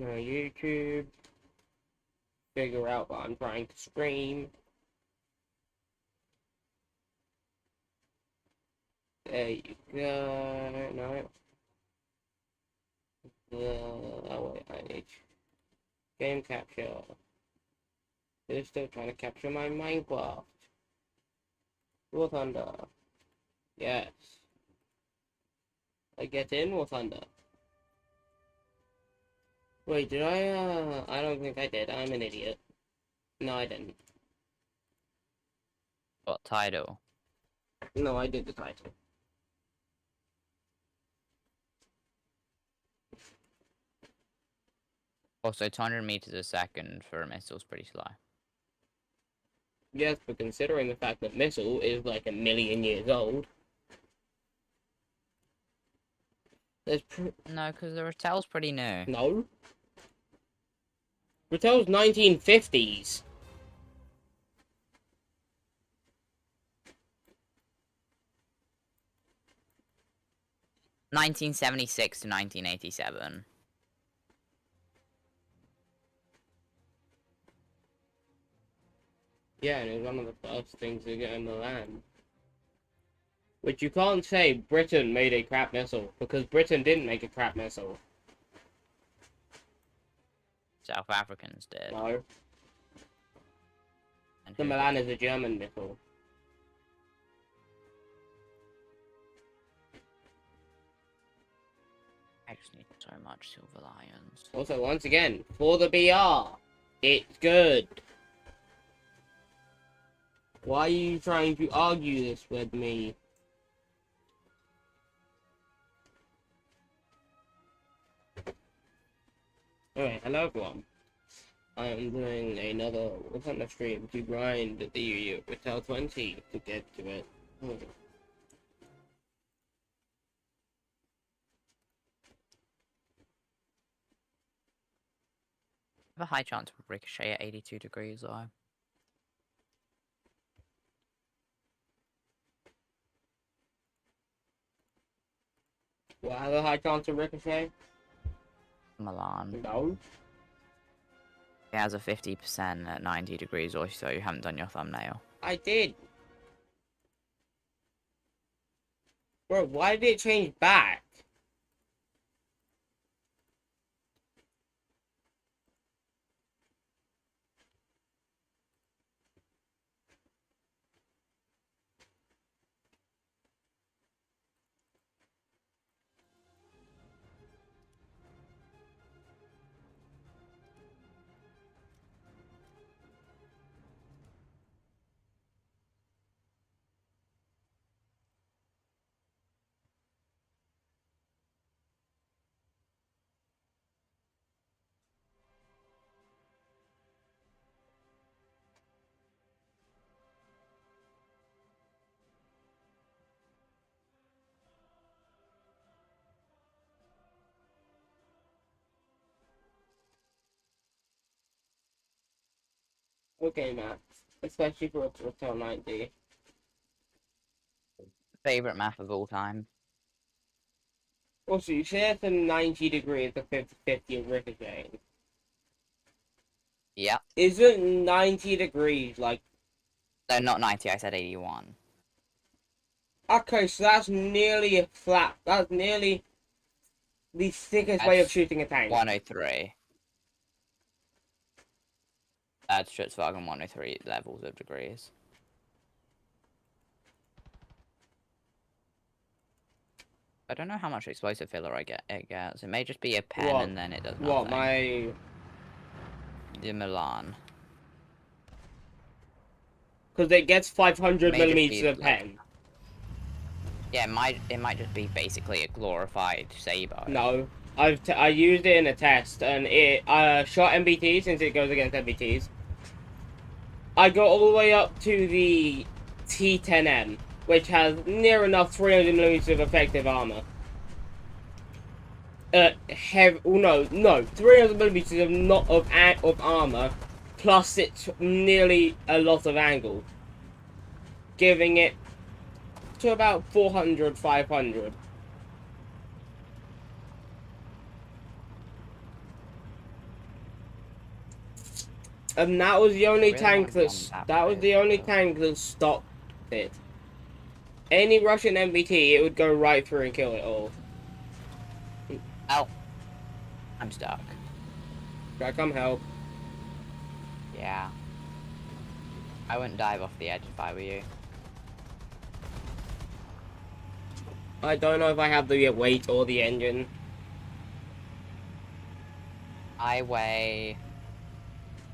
YouTube. Figure out what I'm trying to stream. There you go. No. Oh wait, I need game capture. They're still trying to capture my Minecraft. Warthunder. Yes. I get in Warthunder. Wait, did I don't think I did. I'm an idiot. No, I didn't. What title? No, I did the title. Also, 200 meters a second for a missile is pretty slow. Yes, but considering the fact that Missile is like 1,000,000 years old. No, because the ratel's pretty new. No. Ratel's 1950s. (1976 to 1987). Yeah, and it was one of the first things to get in the land. Which you can't say Britain made a crap missile, because Britain didn't make a crap missile. South Africans did. No. And The who Milan did? is a German missile. I just need so much silver lions. Also, once again, for the BR, it's good. Why are you trying to argue this with me? Alright, hello everyone. I am doing another Warthunder stream to grind the Ratel 20 to get to it. I have a high chance of ricochet at 82 degrees though. Will I have a high chance of ricochet? Milan. No. It has a 50% at 90 degrees or so. You haven't done your thumbnail. I did. Bro, why did it change back? Okay, Matt. Especially for a Ratel 90. Favorite map of all time. Also, you say it's a 90 degrees to 50-50 of ricocheting. Yep. Isn't 90 degrees like... No, not 90, I said 81. Okay, so that's nearly a flat. That's nearly the thickest way of shooting a tank. 103. That's Schutzwagen 103 levels of degrees. I don't know how much explosive filler it gets. It may just be a pen and then it does nothing. What, my... The Milan. Because it gets 500 millimeters of pen. Yeah, it might just be basically a glorified saber. No. I used it in a test, and it shot MBT, since it goes against MBTs. I got all the way up to the T10M, which has near enough 300 millimeters of effective armor. No, 300 millimeters of armor, plus it's nearly a lot of angle, giving it to about 400, 500. And that was the only Really tank wanna be on that was the only tank that stopped it. Any Russian MBT, it would go right through and kill it all. Oh, I'm stuck. Should I come help? Yeah. I wouldn't dive off the edge if I were you. I don't know if I have the weight or the engine. I weigh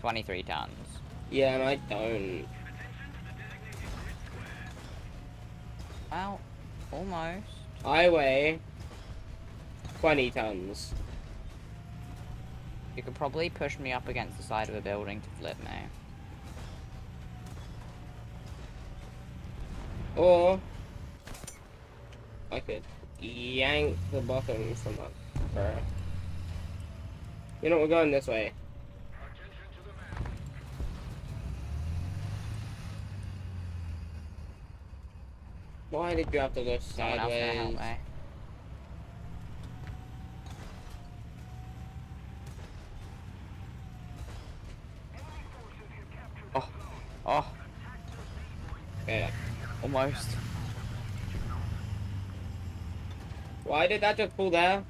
23 tons. Yeah, and I don't. Well, almost. I weigh 20 tons. You could probably push me up against the side of a building to flip me. Or I could yank the bottom from up there. You know, we're going this way. Why did you have to go Someone else gonna help sideways? me. Oh, oh, Yeah. almost. Why did that just pull there?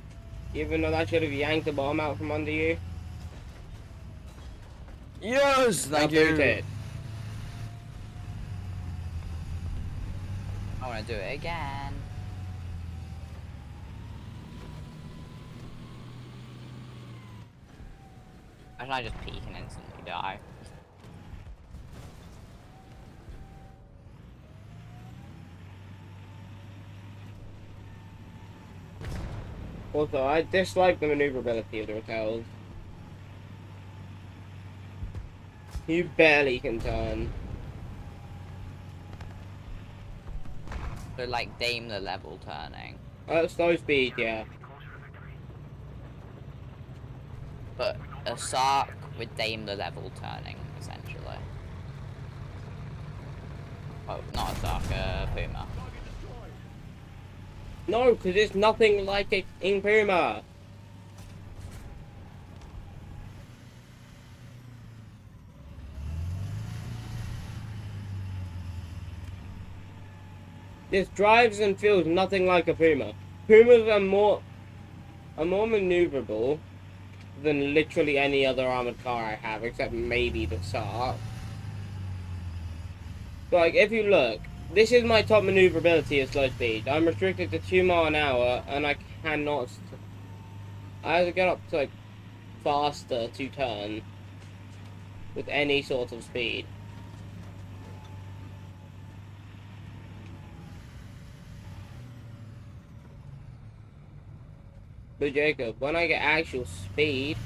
Even though that should have yanked the bomb out from under you. Yes, thank you. It. I want to do it again. Why should I just peek and instantly die? Also, I dislike the maneuverability of the ratels. You barely can turn. So like Daimler level turning. Slow speed, yeah. But a Sark with Daimler level turning, essentially. Oh, not a Sark, a Puma. No, because it's nothing like it in Puma. This drives and feels nothing like a Puma. Pumas are more maneuverable than literally any other armored car I have, except maybe the Sark. Like, if you look, this is my top maneuverability at slow speed. I'm restricted to 2 miles an hour, and I cannot... I have to get up to, like, faster to turn with any sort of speed. But Jacob, when I get actual speed,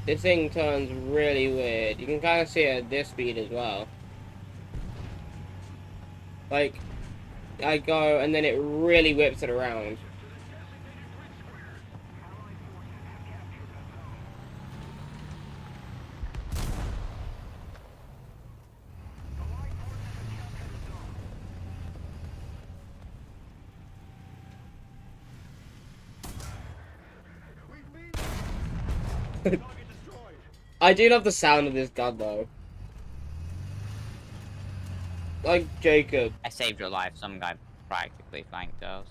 this thing turns really weird. You can kind of see it at this speed as well. Like, I go and then it really whips it around. I do love the sound of this gun though. Like, Jacob. I saved your life, some guy practically flanked us.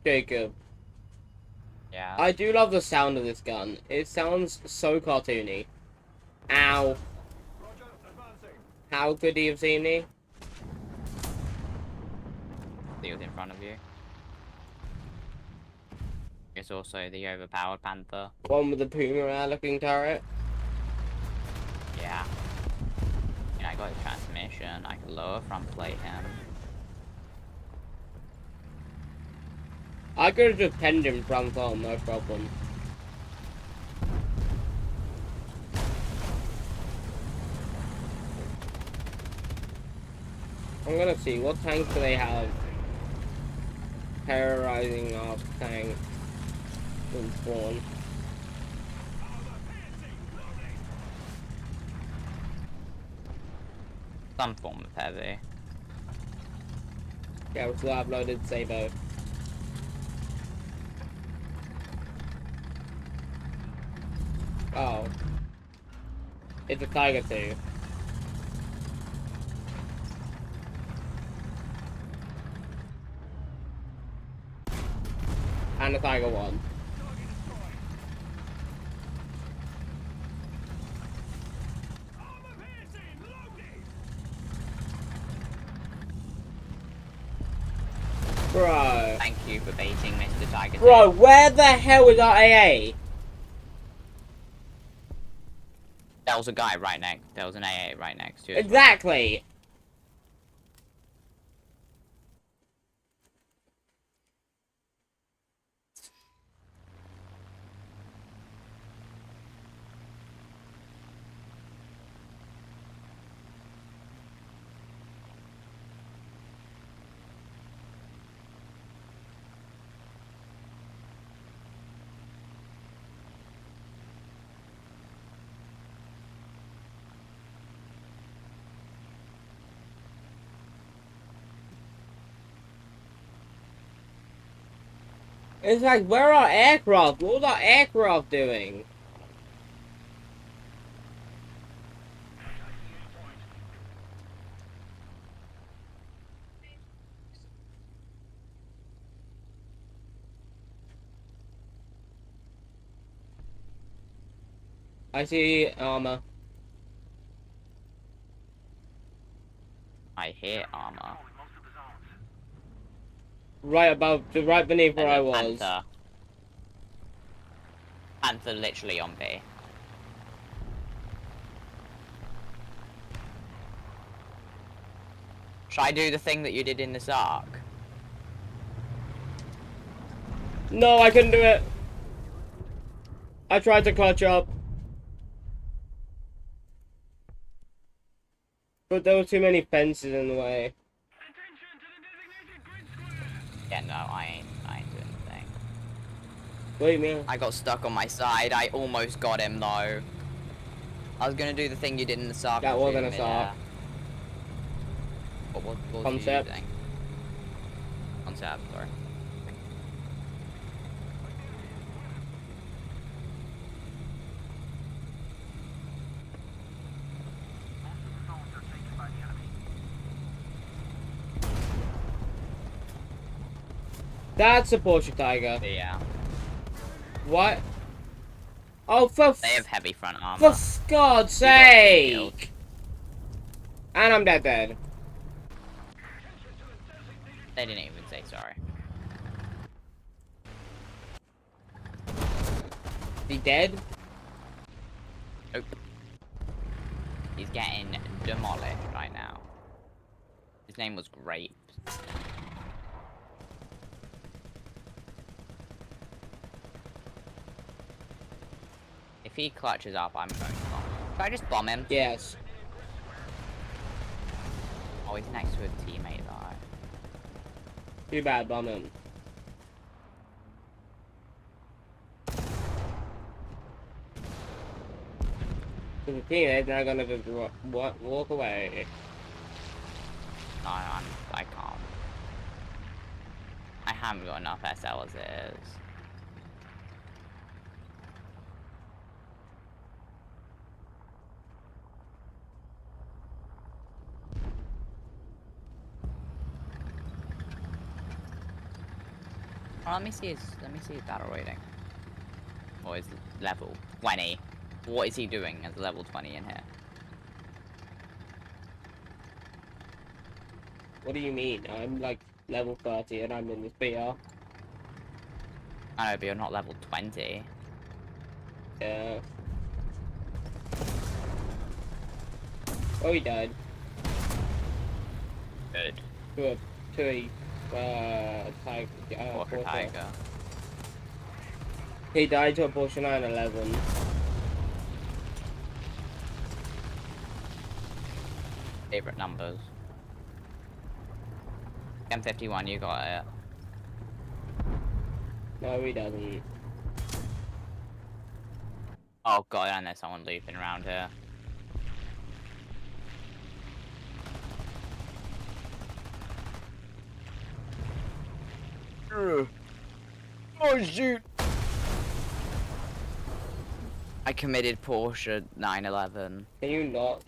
Jacob. Yeah. I do love the sound of this gun. It sounds so cartoony. Ow. How could he have seen me? He was in front of you. It's also the overpowered Panther. One with the Puma looking turret. Yeah. And I got his transmission. I could lower front plate him. I could have just penned him front on, no problem. I'm gonna see, what tanks do they have terrorizing our tank in spawn? Some form of heavy. Yeah, we still have loaded Sabo. Oh. It's a Tiger 2. And a Tiger 1. Bro. Thank you for baiting Mr. Tiger. Bro, where the hell is our AA? There was a guy right next. There was an AA right next to us. Exactly. It's like, where are our aircraft? What was our aircraft doing? I see armor. I hear armor. Right above, right beneath where There's I a was. Panther. Panther literally on B. Should I do the thing that you did in this arc? No, I couldn't do it. I tried to clutch up. But there were too many fences in the way. Yeah, no, I ain't doing the thing. What do you mean? I got stuck on my side. I almost got him though. I was gonna do the thing you did in the SARC. That wasn't a SARC. What was Concept. you using? Concept, sorry. That's a Porsche Tiger. Yeah. What? Oh, They have heavy front armor. for God's sake! And I'm dead. They didn't even say sorry. Is he dead? Nope. He's getting demolished right now. His name was Grape. If he clutches up, I'm going to bomb him. Should I just bomb him? Yes. Oh, he's next to a teammate though. Too bad, bomb him. Because the teammate's not gonna just walk away. No, I can't. I haven't got enough SL as it is. Oh, let me see his battle rating. Or his level 20. What is he doing as level 20 in here? What do you mean? I'm like level 30 and I'm in this BR. I know, but you're not level 20. Yeah. Oh, he died. Good. To a tiger. Walker Porsche. Tiger. He died to a Porsche 911. Favorite numbers. M51, you got it. No, he doesn't. Oh god, and there's someone looping around here. Oh shoot! I committed Porsche 911. Can you not?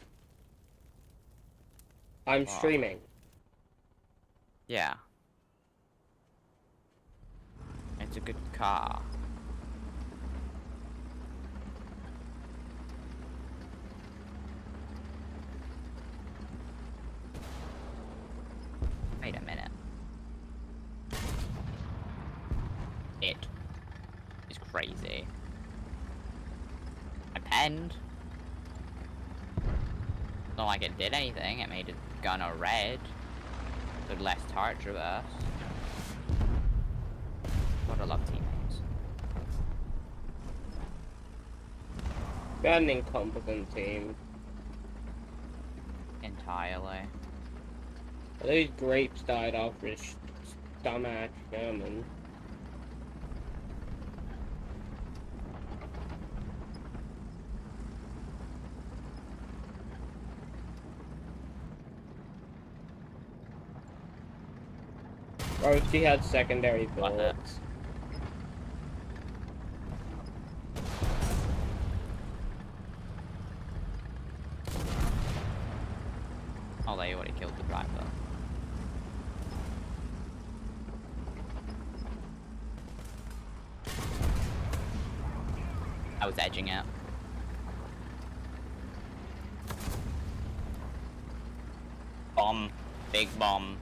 I'm Oh. streaming. Yeah. It's a good car. Wait a minute. It is crazy. I penned. Not like it did anything. It made it gun a red. With less tire traverse. What a love teammates. Got an incompetent team. Entirely. Those grapes died off this dumbass German. Oh, she had secondary bullets. Oh, they already killed the driver. I was edging it. Bomb. Big bomb.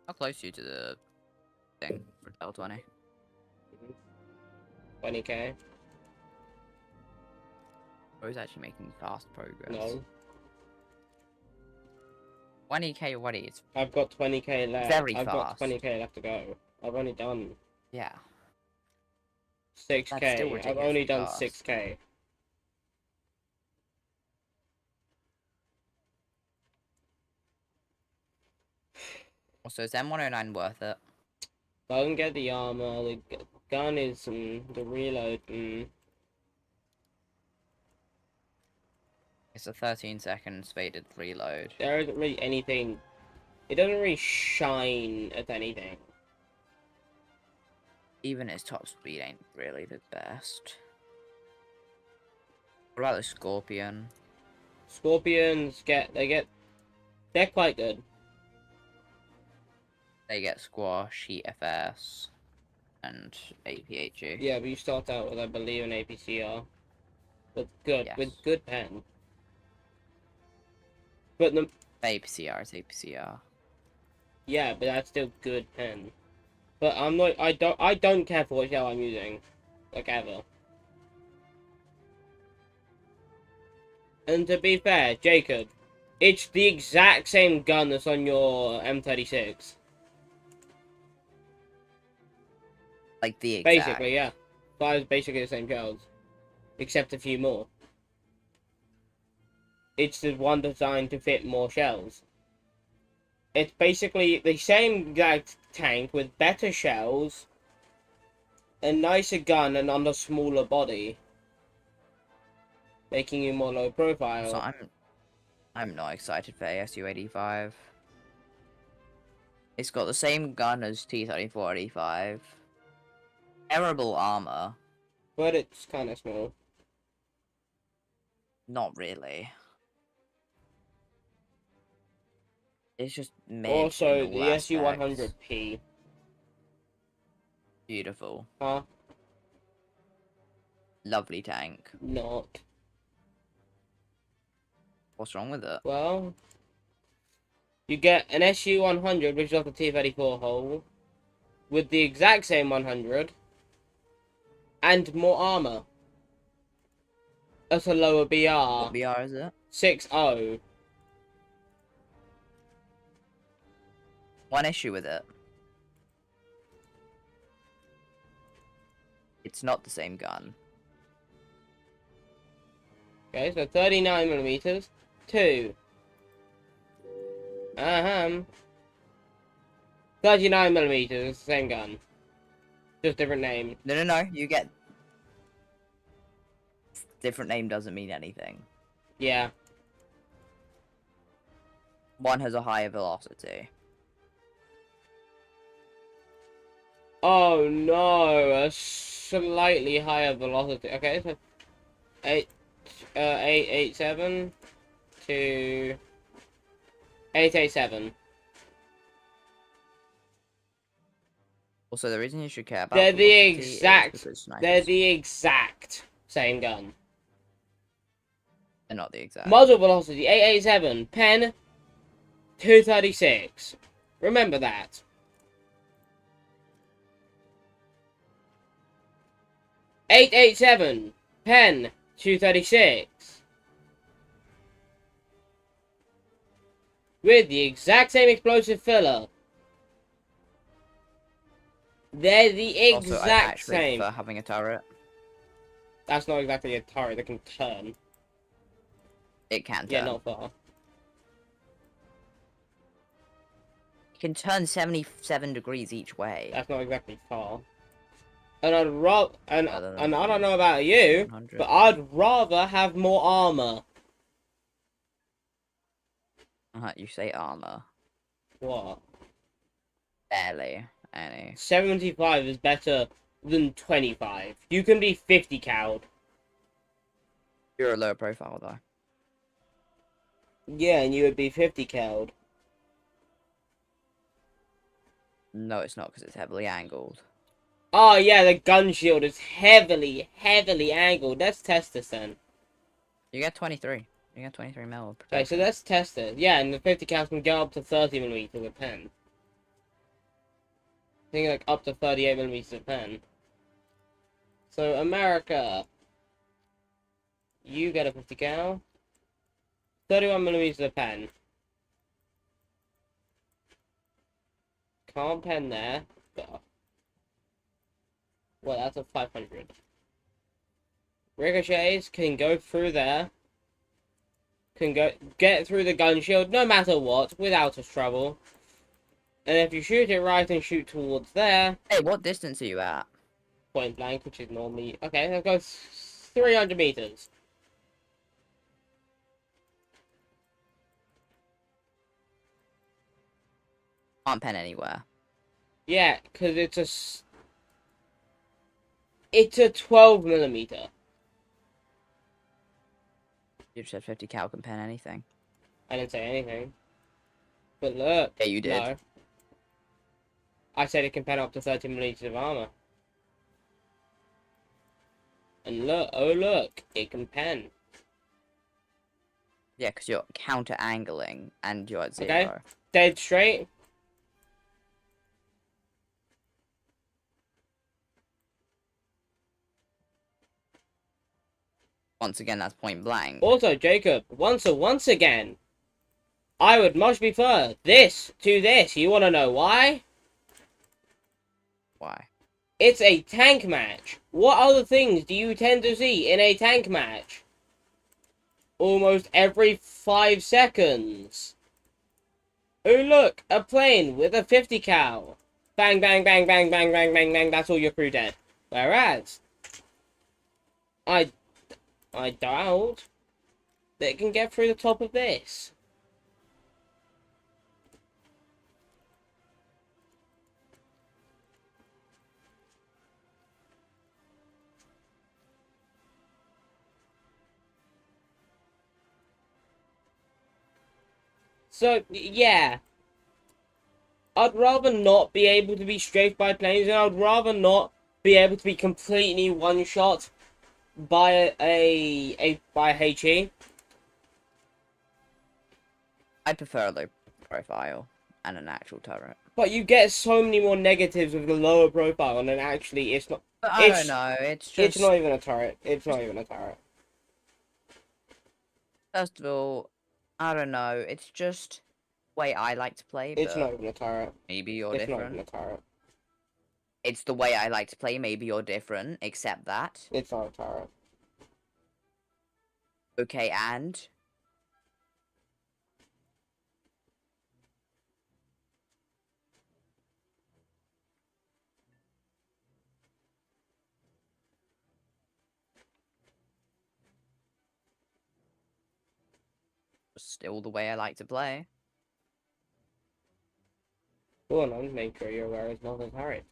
How close are you to the thing for L20? 20k? Or is actually making fast progress? No. 20k already, it's I've got 20k left. very I've got fast. 20k left to go. I've only done Yeah. 6k. That's still I've ridiculously only done fast. 6k. Also, is M109 worth it? Don't get the armor. The gun is the reload. It's a 13 second faded reload. There isn't really anything. It doesn't really shine at anything. Even its top speed ain't really the best. What about the Scorpion? Scorpions they're quite good. They get Squash, EFS, and APHG. Yeah, but you start out with, I believe, an APCR. With good pen. But the APCR is APCR. yeah, but that's still good pen. But I'm not. I don't care for what shell I'm using, like ever. And to be fair, Jacob, it's the exact same gun that's on your M36. Like the exact. Basically, yeah. Fires basically the same shells, except a few more. It's the one designed to fit more shells. It's basically the same exact tank with better shells, a nicer gun, and on a smaller body, making you more low profile. So I'm not excited for ASU-85. It's got the same gun as T-34-85. Terrible armor. But it's kind of small. Not really. It's just mid. Also, in the all aspects. SU-100P. Beautiful. Huh? Lovely tank. Not. What's wrong with it? Well, you get an SU-100, which is off the T-34 hull, with the exact same 100, and more armor. At a lower BR. What BR is it? 6.0. One issue with it. It's not the same gun. Okay, so 39mm. 2. 39mm, same gun. Just different name. No. You get different name doesn't mean anything. Yeah. One has a higher velocity. Oh no, a slightly higher velocity. Okay, so 887 to 887. Also, the reason you should care about They're the velocity is exact. because snipers. They're the exact same gun. They're not the exact. Muzzle velocity 887. Pen 236. Remember that. .887 pen 236 with the exact same explosive filler. They're the Also, I exact actually same. prefer having a turret. That's not exactly a turret that can turn. It can turn. Yeah, not far. It can turn 77 degrees each way. That's not exactly far. And I'd rather, and Other than I don't know about you, 100. but I'd rather have more armor. You say armor. What? Barely any. 75 is better than 25. You can be 50 cowed. You're a lower profile though. Yeah, and you would be 50 cowed. No, it's not because it's heavily angled. Oh yeah, the gun shield is heavily angled. Let's test this then. You get 23. You get 23 mil of protection. Okay, so let's test it. Yeah, and the 50 cal can go up to 30 millimeters of pen. I think like up to 38 millimeters of pen. So America, you get a 50 cal. 31 millimeters of pen. Can't pen there. But... well, that's a 500. Ricochets can go through there. Can get through the gun shield no matter what, without a trouble. And if you shoot it right and shoot towards there... Hey, what distance are you at? point blank, which is normally... okay, that goes 300 meters. Can't pen anywhere. Yeah, because it's a 12 millimeter. You just said 50 cal can pen anything. I didn't say anything. But look. Yeah, you did. No. I said it can pen up to 30 millimeters of armor. And look, oh look, it can pen. Yeah, because you're counter angling and you're at 0. Okay. Dead straight. Once again, that's point blank. Also, Jacob, once again, I would much prefer this to this. You want to know why? Why? It's a tank match. What other things do you tend to see in a tank match? Almost every 5 seconds. Oh look, a plane with a 50 cal. Bang, bang, bang, bang, bang, bang, bang, bang. That's all your crew dead. Whereas, I doubt that it can get through the top of this. So, yeah. I'd rather not be able to be strafed by planes, and I'd rather not be able to be completely one-shot by by a HE. I'd prefer a low profile and an actual turret. But you get so many more negatives with the lower profile, and then actually it's not... But I don't know, it's just... it's not even a turret. It's not even a turret. First of all, I don't know, it's just the way I like to play, It's but not even a turret. maybe you're It's different. not even a turret. It's the way I like to play, maybe you're different, accept that. It's not a turret. Okay, and? Still the way I like to play. Go on, make sure you're aware it's not a turret.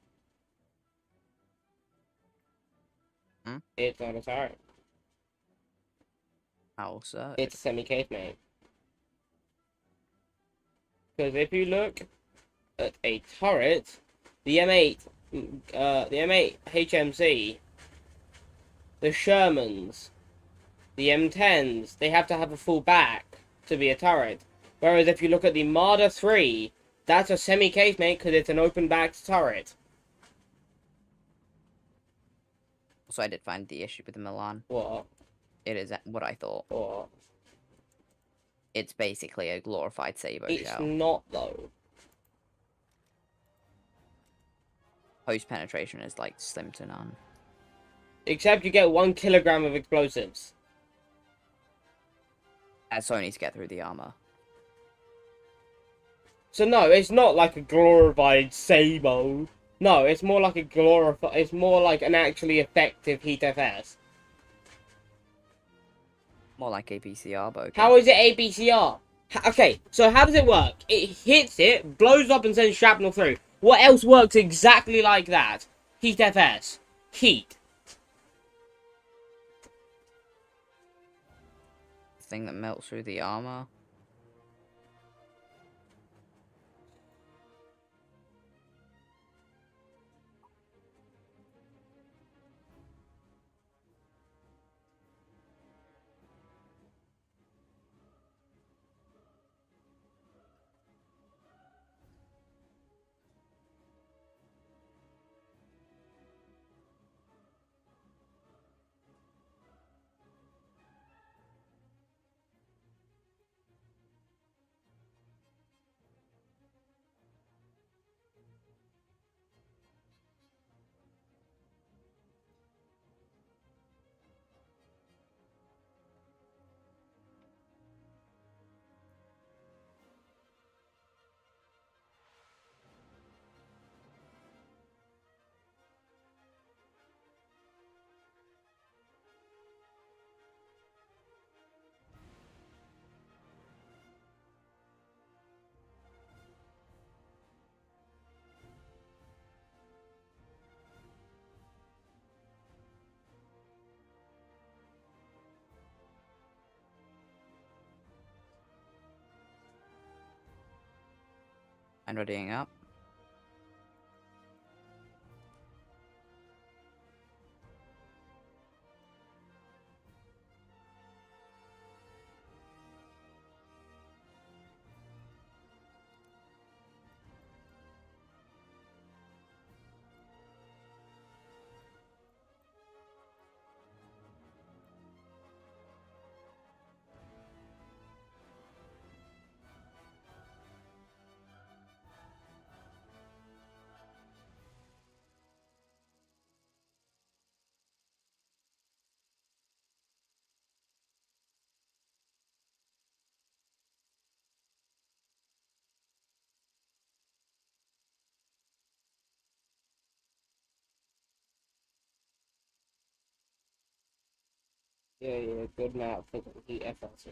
Hmm? It's not a turret. How so? It's a semi-case, mate. Because if you look at a turret, the M8, the M8 HMC, the Shermans, the M10s, they have to have a full back to be a turret. Whereas if you look at the Marder 3, that's a semi-case, mate, because it's an open-backed turret. Also, I did find the issue with the Milan. What? It is what I thought. What? It's basically a glorified Sabo It's shell. not, though. Post penetration is like slim to none. Except you get 1 kilogram of explosives. That's only to get through the armor. So no, it's not like a glorified Sabo. No, it's more like it's more like an actually effective Heat FS. More like a PCR bow. How is it ABCR? Okay, so how does it work? It hits it, blows up and sends shrapnel through. What else works exactly like that? Heat FS. Heat. Thing that melts through the armor. And readying up. Yeah, good map for the Heat FS.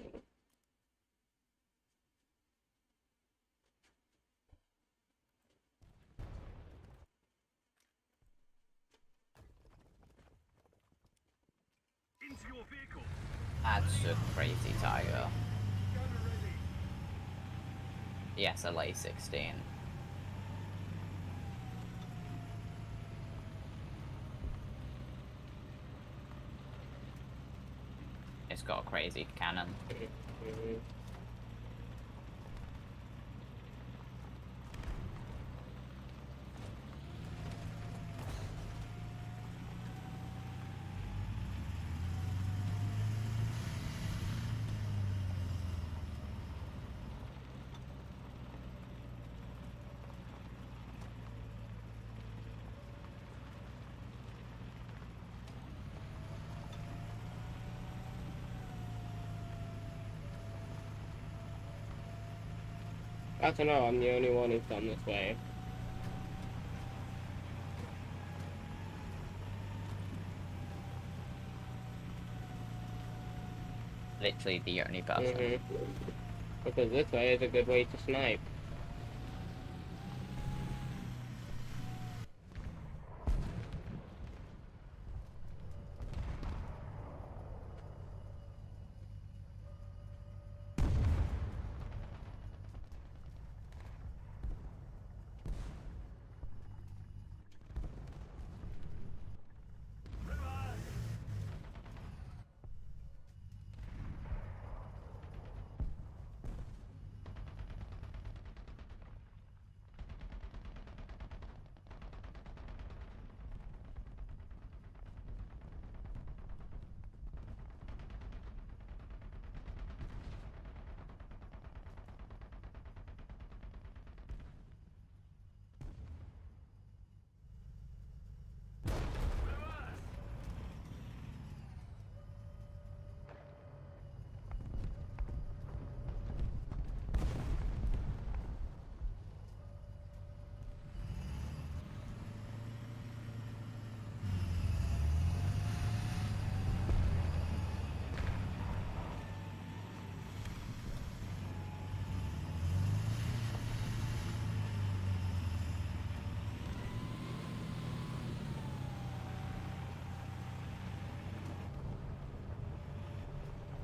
That's a crazy tiger. Yes, LA 16. It's got a crazy cannon. I don't know, I'm the only one who's done this way. Literally the only person. Because this way is a good way to snipe.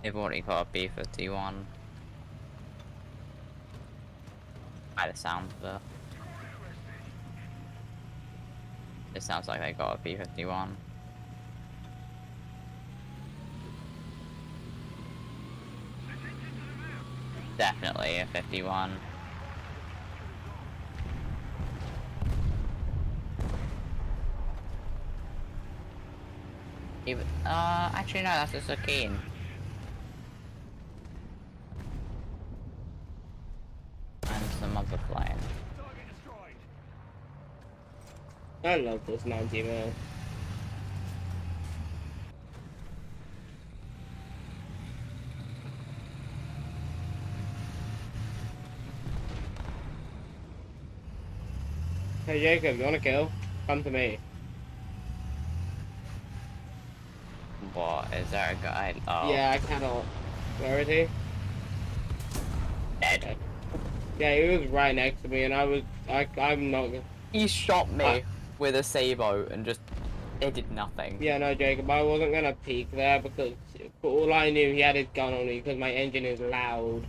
They've already got a B-51. By the sound of it. It sounds like they got a B-51. Definitely a 51. Even, actually no, that's just a keen. And some other plane. I love this 90 mil. Hey Jacob, you wanna kill? Come to me. What? Is there a guy? Oh. Yeah, I cannot. Where is he? Dead. Yeah, he was right next to me, and I'm not. He shot me with a Sabo and just, it did nothing. Yeah, no, Jacob, I wasn't gonna peek there because for all I knew, he had his gun on me because my engine is loud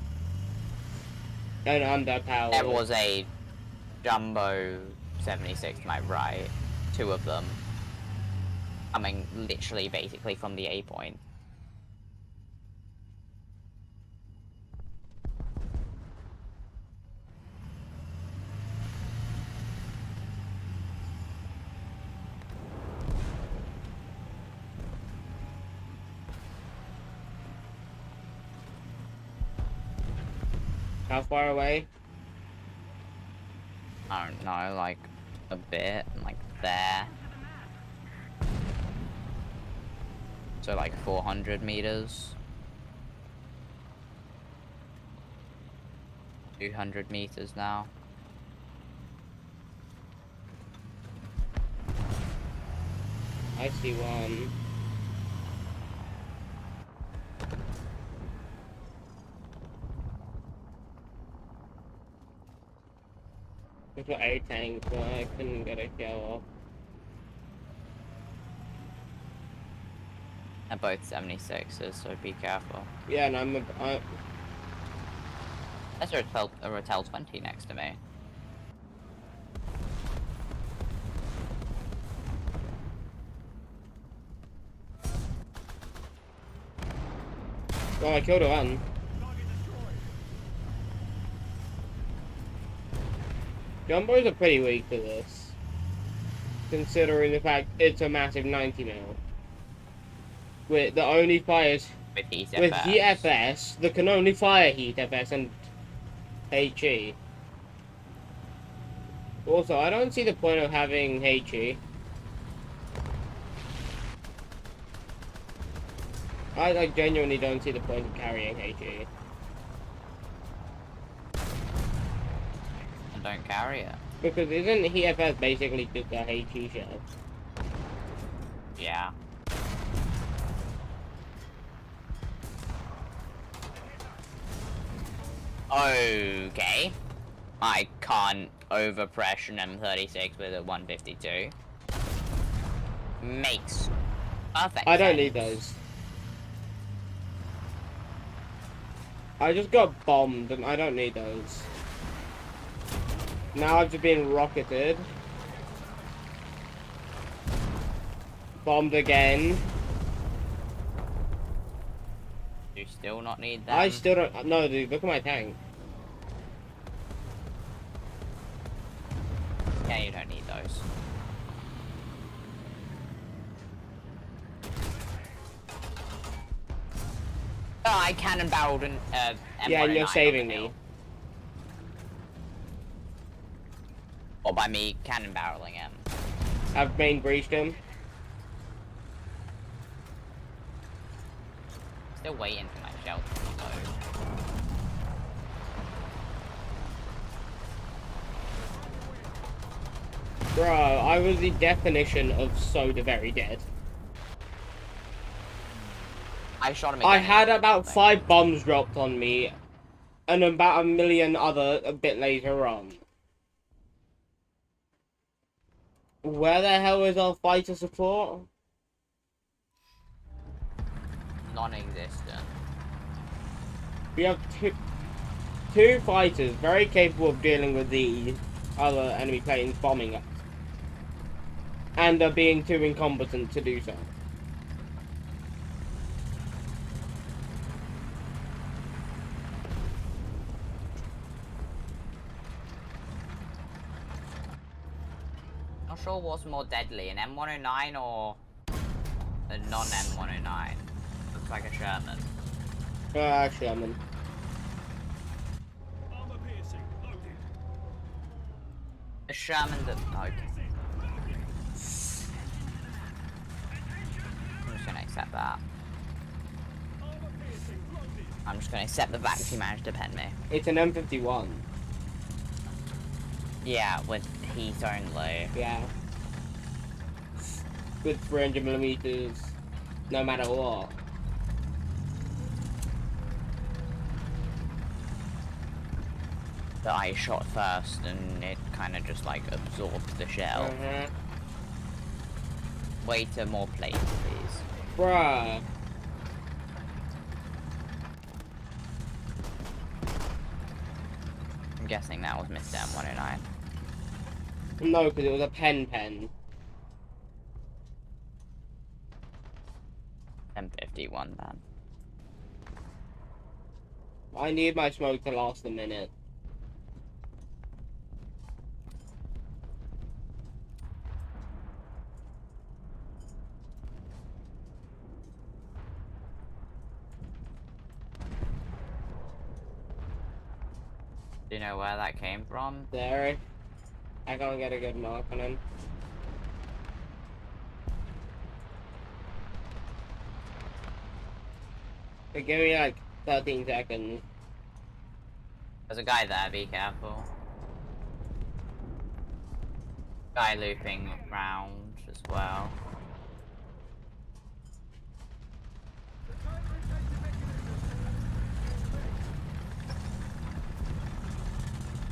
and underpowered. There was a Jumbo 76 to my right, two of them, coming literally basically from the A point. How far away? I don't know, like a bit, like there. So like 400 meters. 200 meters now. I see one. There's got a tank, but I couldn't get a kill off. They're both 76s, so be careful. Yeah, and There's a ratel 20 next to me. well, I killed one. Jumbos are pretty weak for this, considering the fact it's a massive 90 mil. With the only fires With with HFS that can only fire HFS and HE. Also, I don't see the point of having HE. I genuinely don't see the point of carrying HE. And don't carry it. Because isn't HFS basically just a HE shell? Yeah. Okay. I can't overpress an M36 with a 152. Makes perfect I don't sense. need those. I just got bombed and I don't need those. Now I've just been rocketed. Bombed again. Do you still not need them? I still don't. No, dude, look at my tank. Yeah, you don't need those. Oh, I cannon barreled an M109 Yeah, and you're on saving the hill. me. Or by me cannon barreling him. I've main breached him. Still waiting for my shell to reload. Bro, I was the definition of soda very dead. I shot him again. I had about 5 bombs dropped on me, and about 1 million other a bit later on. Where the hell is our fighter support? Non-existent. We have two fighters very capable of dealing with the other enemy planes bombing us, and are being too incompetent to do so. Not sure what's more deadly, an M109 or a non-M109. Looks like a Sherman. Actually, I'm in. A Sherman that... Okay. I'm just gonna accept that. I'm just gonna accept the fact he managed to pen me. It's an M51. Yeah, with heat only. Yeah. With 300mm, no matter what. That I shot first and it kind of just like absorbed the shell. Wait to more plates, please. Bruh. I'm guessing that was Mr. M109. No, because it was a pen. M51 then. I need my smoke to last a minute. Do you know where that came from? There. I can't get a good mark on him. But give me like 13 seconds. There's a guy there, be careful. Guy looping round as well.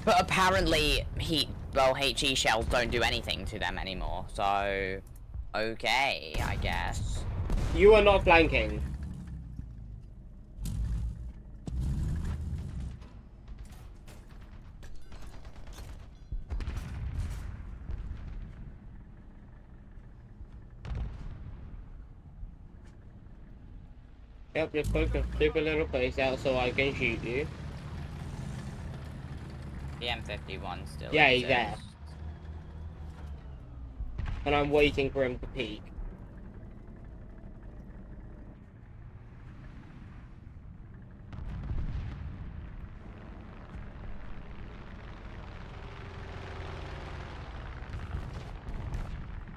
But apparently, HE shells don't do anything to them anymore, so... Okay, I guess. You are not flanking. Yep, just put a stupid little place out so I can shoot you. The M51 still Yeah, he's exists. there. And I'm waiting for him to peek.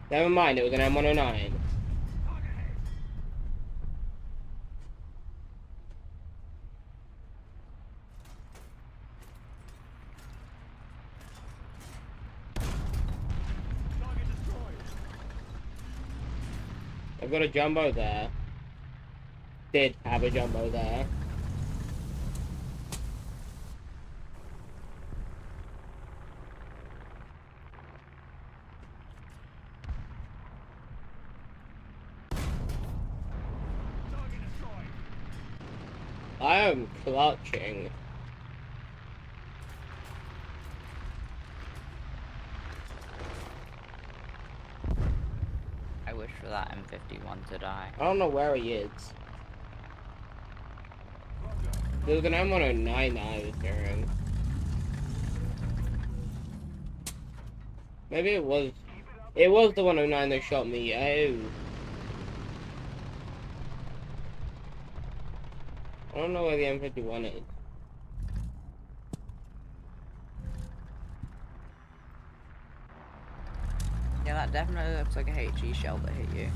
Never mind, it was an M109. I've got a jumbo there. Did have a jumbo there. I am clutching. I wish for that M51 to die. I don't know where he is. There's an M109 that I was hearing. Maybe it was the 109 that shot me. Oh. I don't know where the M51 is. Yeah, that definitely looks like a HE shell that hit you.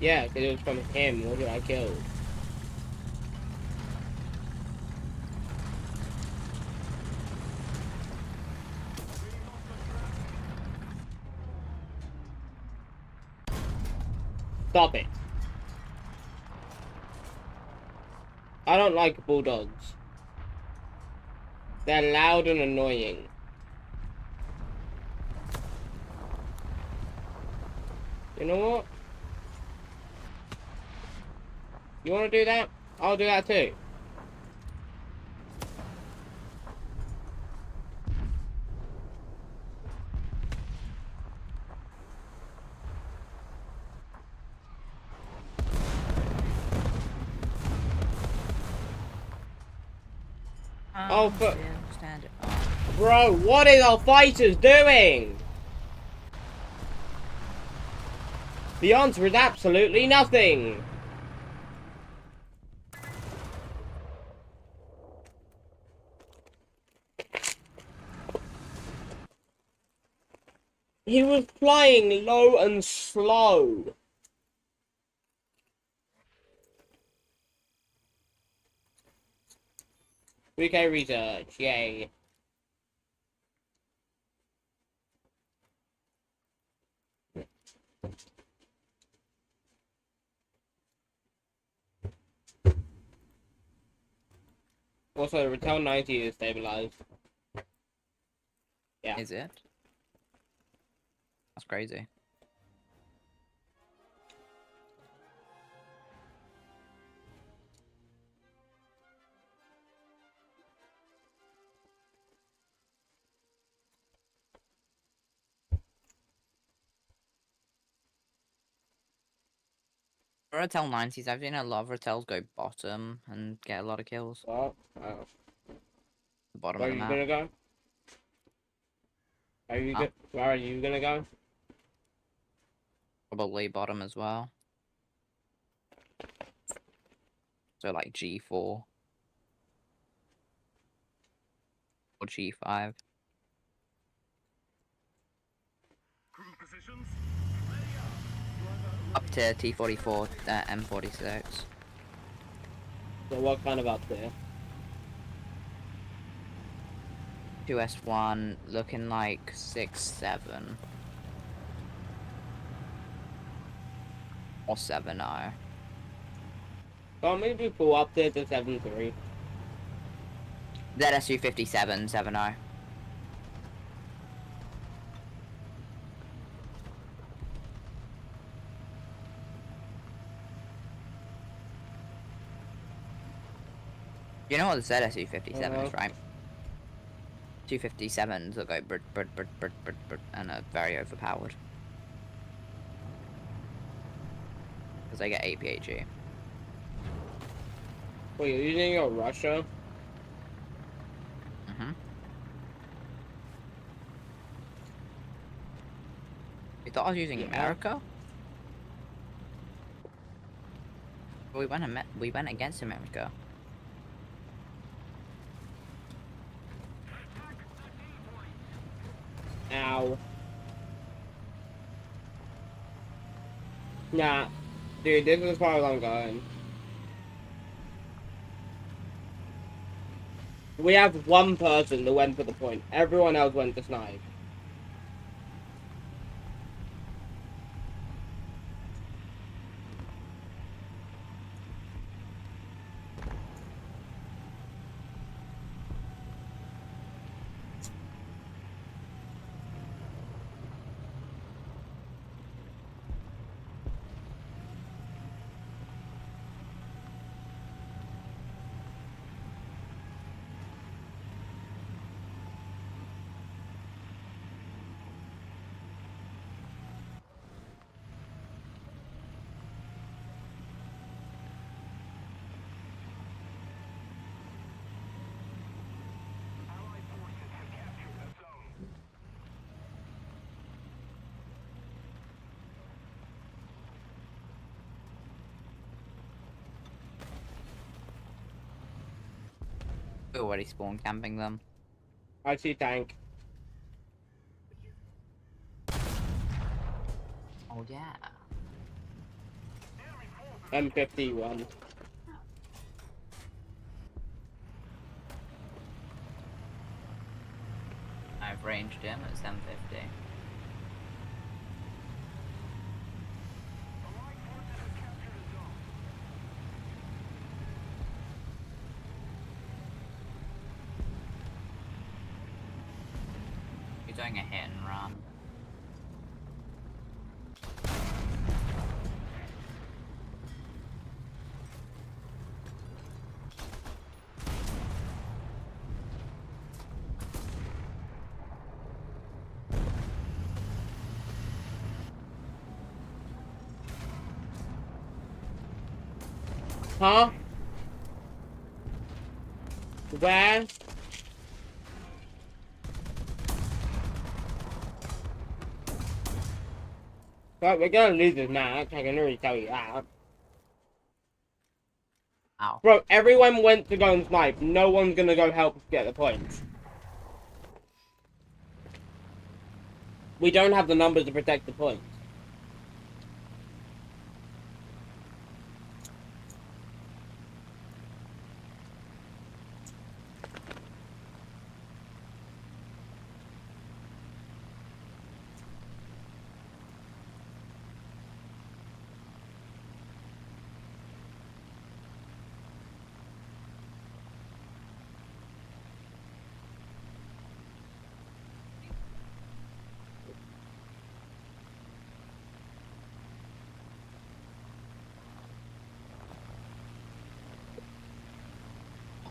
Yeah, because it was from him. What did I kill? Stop it. I don't like bulldogs. They're loud and annoying. You know what? You want to do that? I'll do that too. Oh, but... Stand it. Bro, what is our fighters doing? The answer is absolutely nothing. He was flying low and slow. UK research, yay. Also, Ratel 90 is stabilized. Yeah. Is it? That's crazy. Ratel 90s, I've seen a lot of Ratels go bottom and get a lot of kills. What? Oh. The bottom Where of are the you map. gonna go? Where are you gonna go? Probably bottom as well. So like G4. Or G5. Up to T44, M46. So what kind of up there? 2S1 looking like 6-7. Or 7-0. Can't maybe pull up there to 7-3. ZSU 57, 7-0. You know what the ZSU 57 is, right? 257s that go and are very overpowered. Because they get APHE. Wait, you're using your Russia? You thought I was using America? Well, we went against America. Ow. Nah. Dude, this is as far as I'm going. We have one person that went for the point. Everyone else went to snipe. We're already spawn camping them. I see tank. Oh yeah. M51. I've ranged him at 750. You're doing a hit and run. Huh? Where? Well, we're gonna lose this match, I can already tell you that. Ow. Bro, everyone went to go and snipe. No one's gonna go help get the points. We don't have the numbers to protect the points.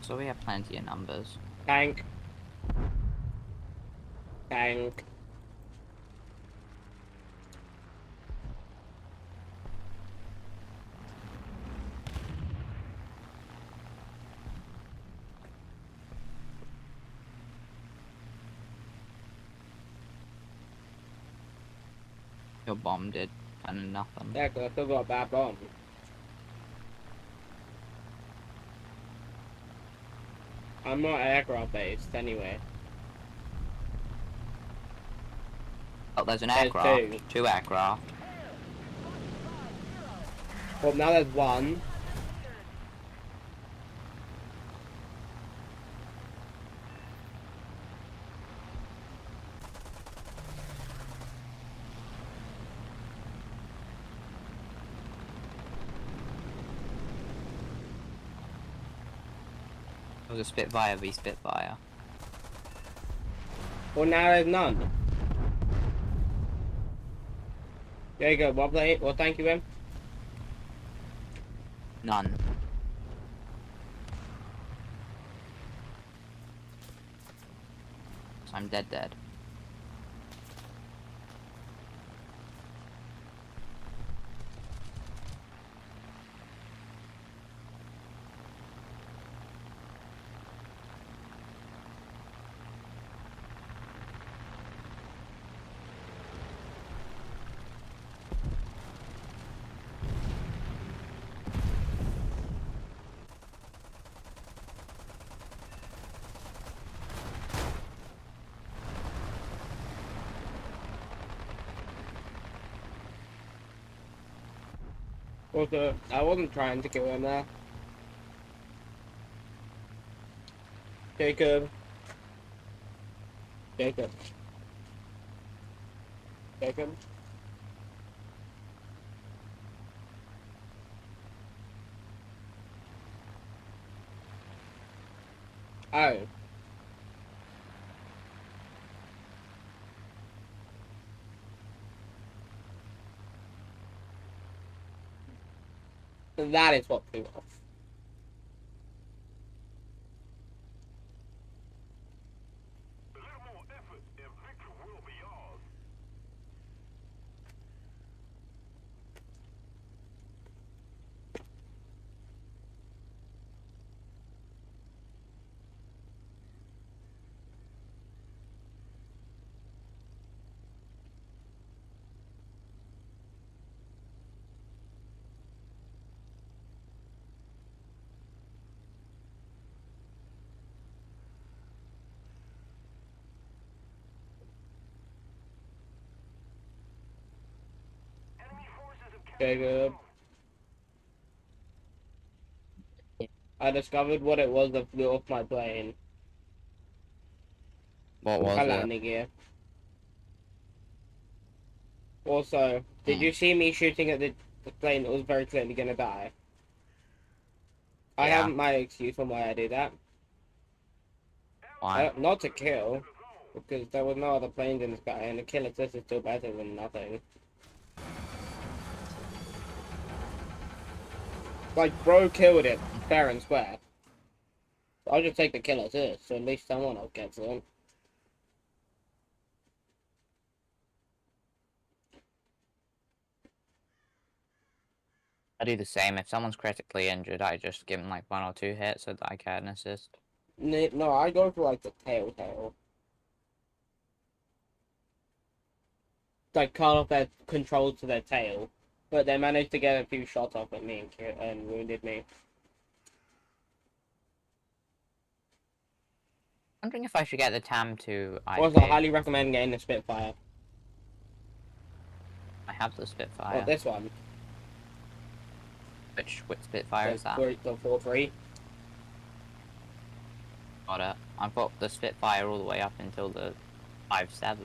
So we have plenty of numbers. Tank. Tank. Your bomb did kind of nothing. Yeah, 'cause I still got a bad bomb. I'm not aircraft based anyway. Oh, there's an There's aircraft. Two aircraft. Well, now there's one. It was a Spitfire v Spitfire. Well, now there's none. There you go. What thank you, Em? None. So I'm dead. Also, I wasn't trying to kill him there. Jacob. Jacob. Jacob. Oh. That is what threw off. Okay, good. I discovered what it was that flew off my plane. What My was it? landing gear. Also, did Hmm. you see me shooting at the plane that was very clearly gonna die? I Yeah. have my excuse on why I did that. Why? Not to kill, because there was no other planes in the sky, and a kill assist is still better than nothing. Like, bro killed it, fair and square. I'll just take the kill assist, so at least someone else gets it. I do the same. If someone's critically injured, I just give them like 1 or 2 hits so that I get an assist. No, I go for like the tail. Like, cut off their controls to their tail. But they managed to get a few shots off at me and wounded me. Wondering if I should get the TAM to Also, I IP. highly recommend getting the Spitfire. I have the Well, Spitfire. this one. Which Spitfire is that? The 4-3. Got it. I've got the Spitfire all the way up until the 5.7.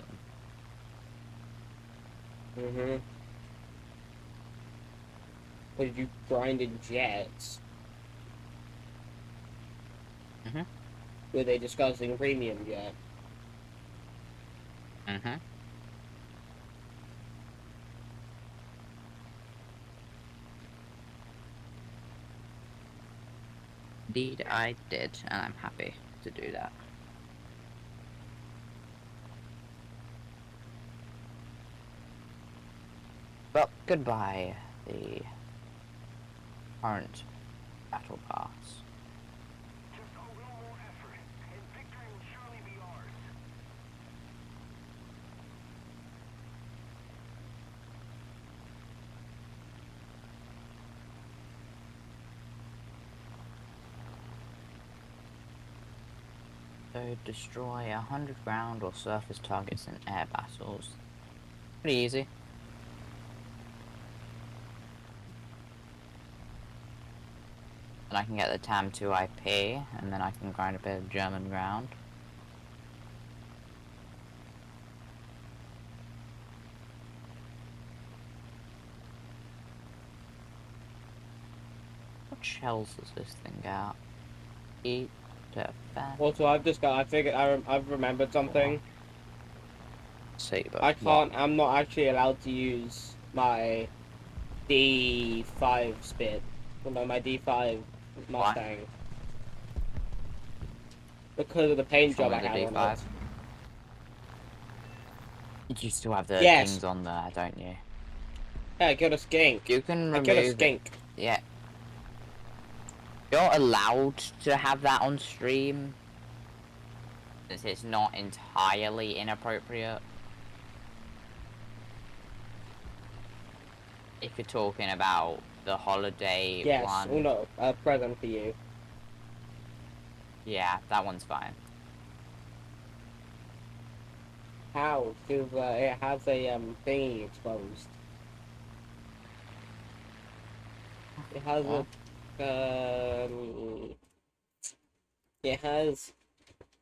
Mm-hmm. Because you grinded jets. Mm-hmm. With a disgusting premium jet. Mm-hmm. Indeed, I did, and I'm happy to do that. Well, goodbye, the current battle pass. Just a little more effort, and victory will surely be ours. So, destroy 100 ground or surface targets in air battles. Pretty easy. And I can get the TAM to IP, and then I can grind a bit of German ground. What shells does this thing got? Eat, defend, Also, I've remembered something. saber. I can't, I'm not actually allowed to use my D5 Spit. No, my D5 Mustang. Because of the paint Which one job I was the have on D5? it. You still have the Yes. things on there, don't you? Yeah, I killed a skink. You can I killed a remove it. skink. Yeah. You're allowed to have that on stream. Since it's not entirely inappropriate. If you're talking about the holiday Yes, one. oh no, a present for you. Yeah, that one's fine. How? Because it has a thingy exposed. It has What? it has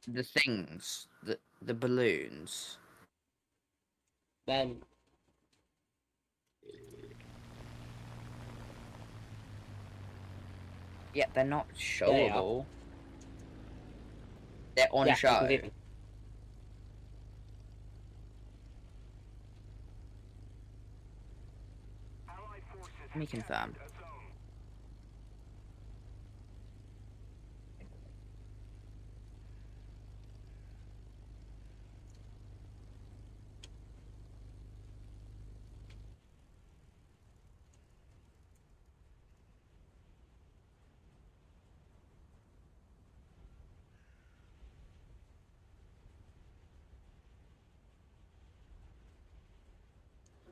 The things, the balloons. them. Yeah, they're not They are. showable. They're on Yeah, I show. can see them. Allied forces Let me confirm. captured a zone.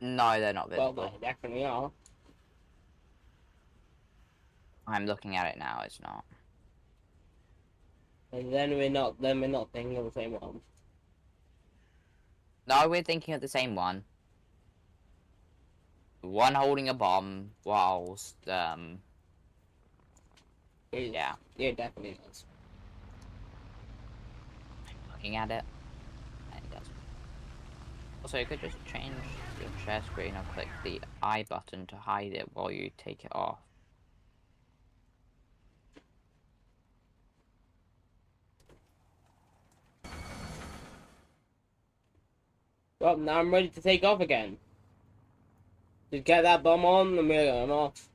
No, they're not Well, visible. they definitely are. I'm looking at it now, it's not. And then we're not. Then we're not thinking of the same one. No, we're thinking of the same one. One holding a bomb whilst, yeah. Yeah, it definitely does. Looking at it, and it does. Also, you could just change your share screen or click the I button to hide it while you take it off. Well, now I'm ready to take off again. Just get that bomb on and we're going off.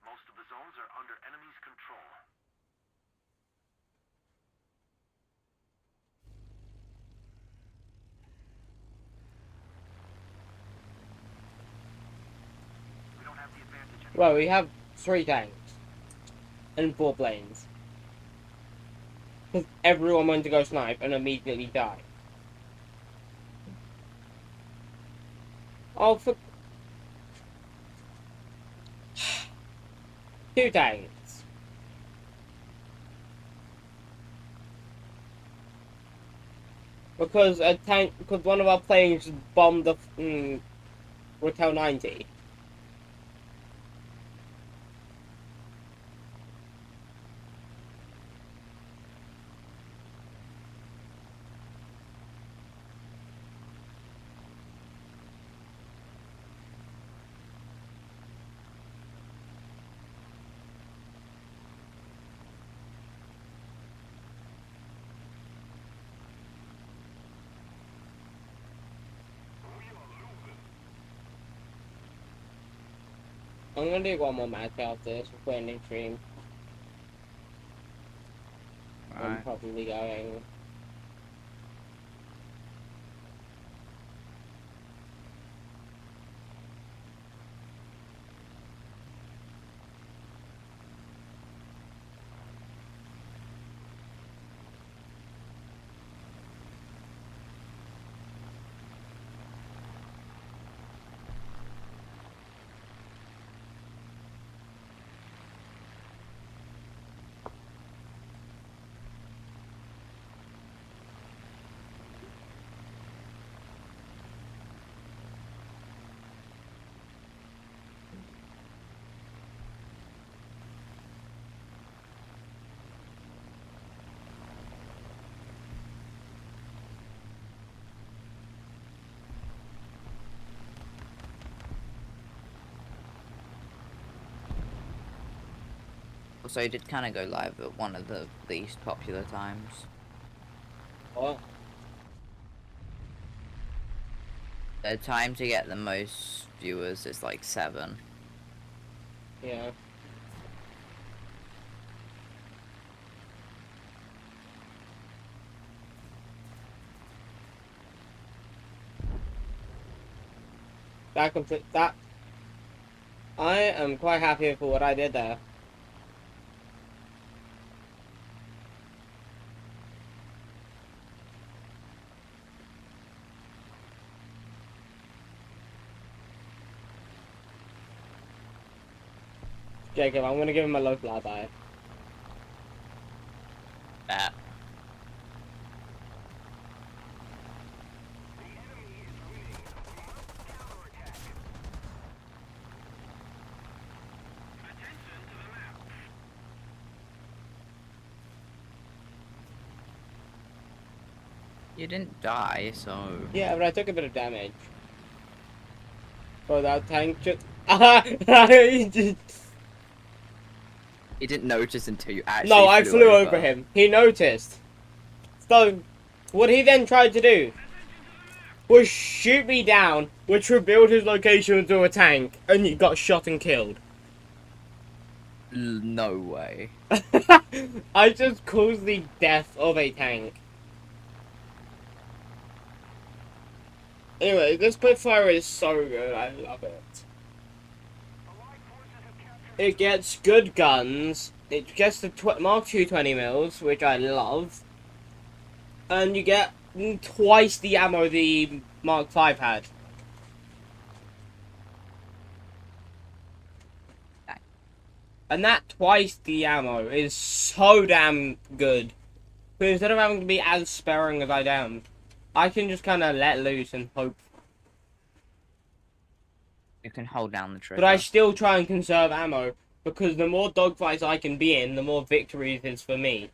Most of the zones are under enemy's control. We don't have the advantage anymore. Well, we have 3 tanks. And 4 planes. Because everyone went to go snipe and immediately die. Oh, for... 2 tanks. Because one of our planes bombed the Ratel 90. I'm gonna do one more match after this before ending stream. I'm Right. probably going. Also, I did kind of go live at one of the least popular times. What? The time to get the most viewers is like 7. Yeah. That I am quite happy for what I did there. Jacob, I'm gonna give him a low flyby. That. The enemy is winning. We must counterattack. Attention to the map. You didn't die, so... Yeah, but I took a bit of damage. Oh, that tank just... You didn't notice until you actually No, I flew over him. He noticed. So, what he then tried to do was shoot me down, which revealed his location into a tank, and he got shot and killed. No way. I just caused the death of a tank. Anyway, this Spitfire is so good. I love it. Allied forces have captured. It gets good guns. It gets the Mark II 20 mils, which I love. And you get twice the ammo the Mark V had. Okay. And that twice the ammo is so damn good. But instead of having to be as sparing as I am, I can just kind of let loose and hope. You can hold down the trigger. But I still try and conserve ammo, because the more dogfights I can be in, the more victories it is for me.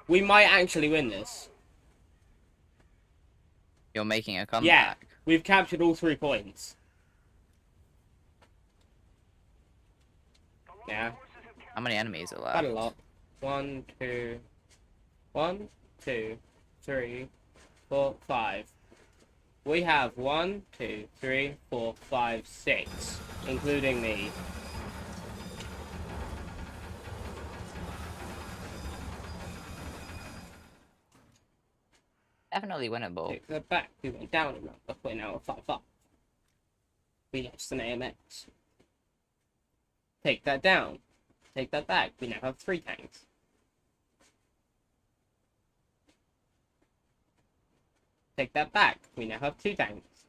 We might actually win this. You're making a Yeah, comeback. we've captured all 3 points. Yeah, How many enemies are left? quite a lot. 1, 2, 1, 2, 3, 4, 5. We have 1, 2, 3, 4, 5, 6, including me. Definitely winnable. Take that back. We went down around the point now 5-5. We lost an AMX. Take that down. Take that back. We now have 3 tanks. Take that back. We now have 2 tanks.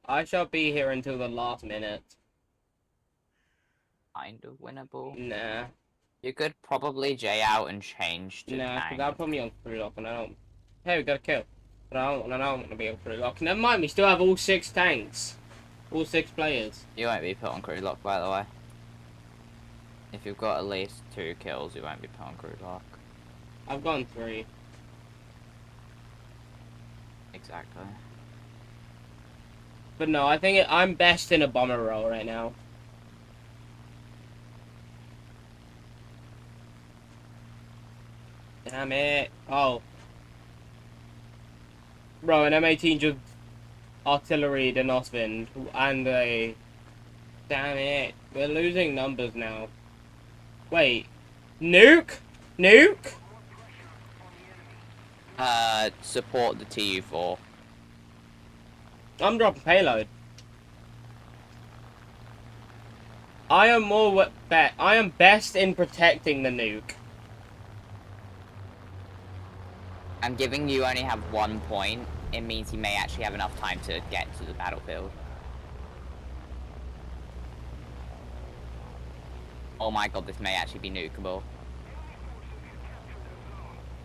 I shall be here until the last minute. Kind of winnable. Nah. You could probably J out and change to Nah, because tank. that'll put me on free lock and I don't... Hey, we got a kill. But I don't want to be on free lock. Never mind, we still have all 6 tanks. All 6 players. You won't be put on crew lock, by the way. If you've got at least 2 kills, you won't be put on crew lock. I've gone 3. Exactly. But no, I think I'm best in a bomber role right now. Damn it. Oh. Bro, an M18 just artillery the Nosvind and a... Damn it. We're losing numbers now. Wait. Nuke? Nuke? Support the TU4. I'm dropping payload. I am best in protecting the nuke. I'm giving you only have 1 point. It means you may actually have enough time to get to the battlefield. Oh my god, this may actually be nukeable.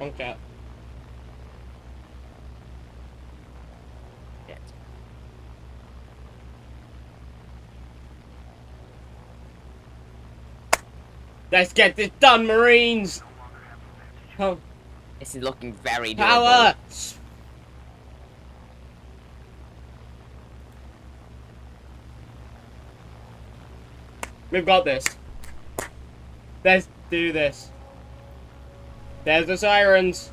Okay. Shit. Let's get this done, Marines! Oh, This is looking very doable. power! We've got this. Let's do this. There's the sirens.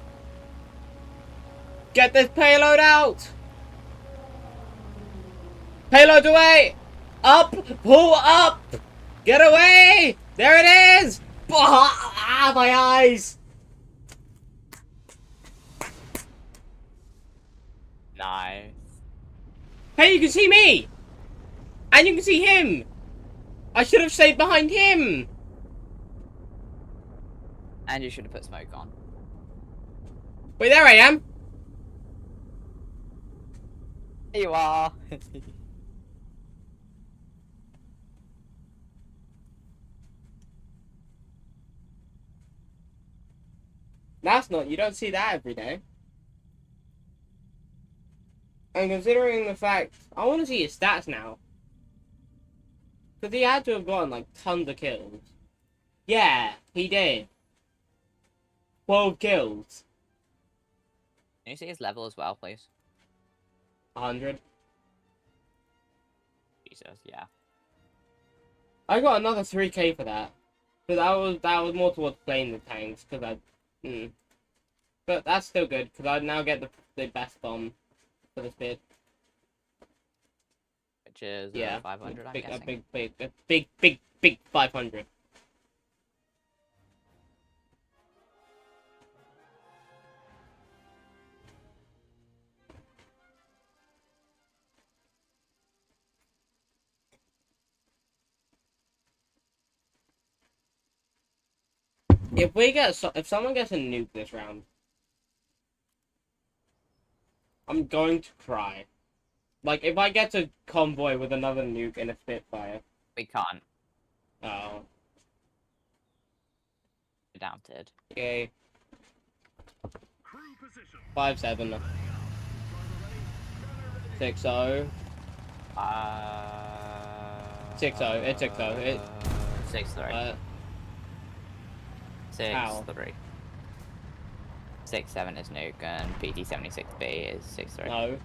Get this payload out! Payload away! Up! Pull up! Get away! There it is! Ah, my eyes! Nice. Hey, you can see me! And you can see him! I should have stayed behind him! And you should have put smoke on. Wait, there I am! Here you are. That's not, you don't see that every day. And considering the fact, I want to see his stats now. Because he had to have gotten like tons of kills. Yeah, he did. 12 kills. Can you see his level as well, please? 100. Jesus, yeah. I got another 3k for that. But that was more towards playing the tanks, because I... But that's still good, because I now get the best bomb for this bid. Which is Yeah, 500, I'm a guessing. big 500. If someone gets a nuke this round, I'm going to cry. Like, if I get a convoy with another nuke and a Spitfire. We can't. Oh. Doubted. Okay. Crew position. 5-7. 6-0. 6-0. It's 6-0. It. 6-3. 6-3. 6-7 is nuke and PT-76B is 6-3. No.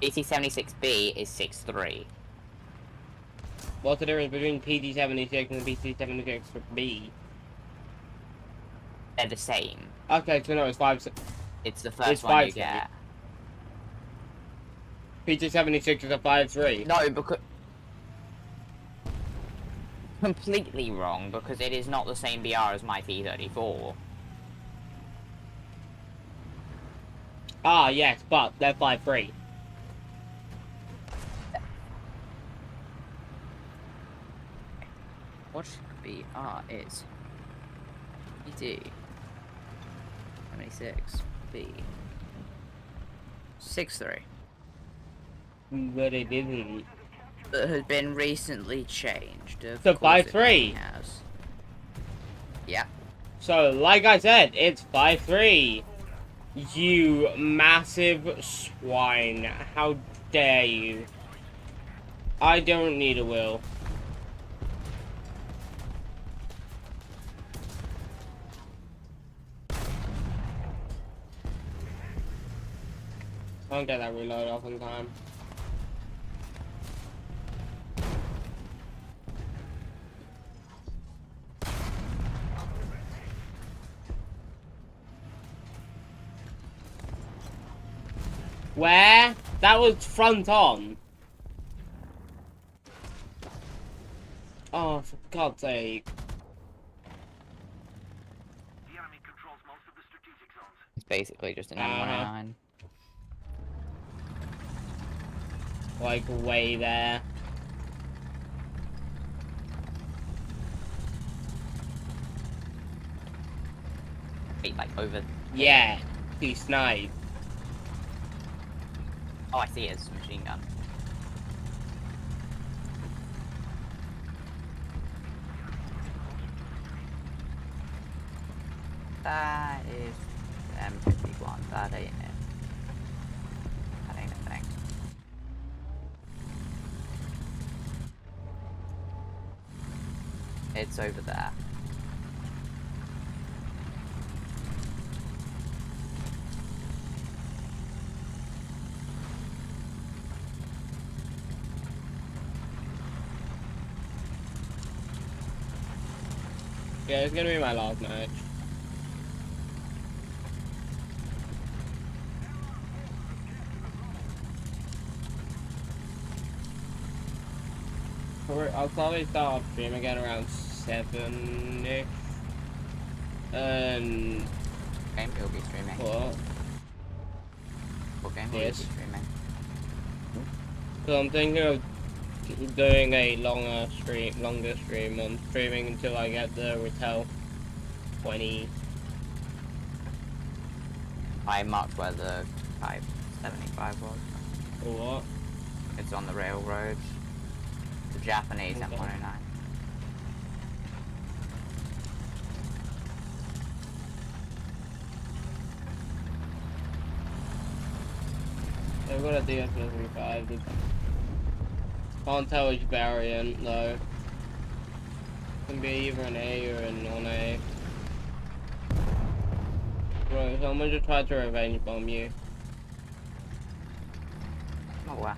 PT-76B is 6-3. What's the difference between PT-76 and PT-76B? They're the same. Okay, so no, it's 5. It's the first It's one you 5-3. get. PT-76 is a 5-3. No, because... Completely wrong, because it is not the same BR as my T-34. Ah, yes, but they're 5-3. What BR is? PT 76B 6-3. But it isn't. That has been recently changed. So 5-3. Has. Yeah. So, like I said, it's 5-3. You massive swine. How dare you? I don't need a will. I don't get that reload off in time. Where? That was front on. Oh, for God's sake. The enemy controls most of the strategic zones. It's basically just an M109. Like, way there. Wait, like over. Yeah, he sniped. Oh, I see it. It's a machine gun. That is M51. That ain't it. That ain't a thing. It's over there. Yeah, it's gonna be my last match. I'll probably start off stream again around 7-ish. Game you'll be streaming. What? What game will you be Yes. streaming? So I'm thinking of doing a longer stream. I'm streaming until I get the ratel 20. I marked where the 575 was. Or what? It's on the railroad. The Japanese Okay. M109. They've got a DS-35. Can't tell which variant though. Can be either an A or a non-A. Right, someone just tried to revenge bomb you. Oh wow.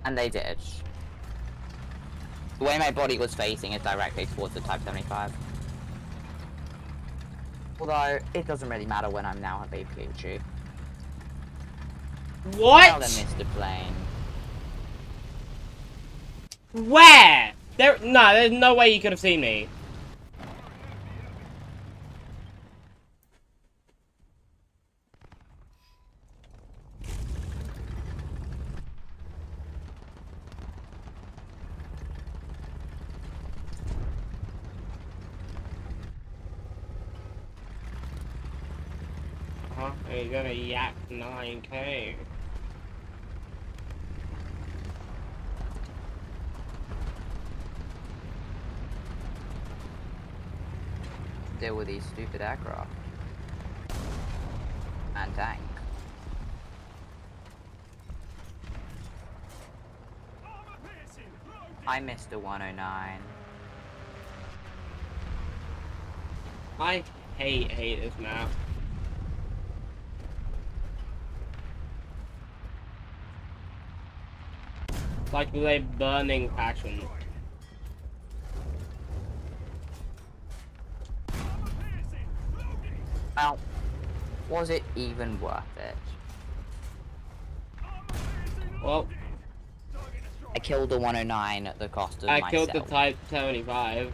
And they did. The way my body was facing is directly towards the Type 75. Although, it doesn't really matter when I'm now at APHG. What? Well then, Mr. Plane. Where? There's no way you could have seen me. car. And he's gonna yak 9k. Deal with these stupid aircraft. And tank. I missed a 109. I hate this map. Like with a burning passion. Well, was it even worth it? Well, I killed a 109 at the cost of I myself. killed the Type 75.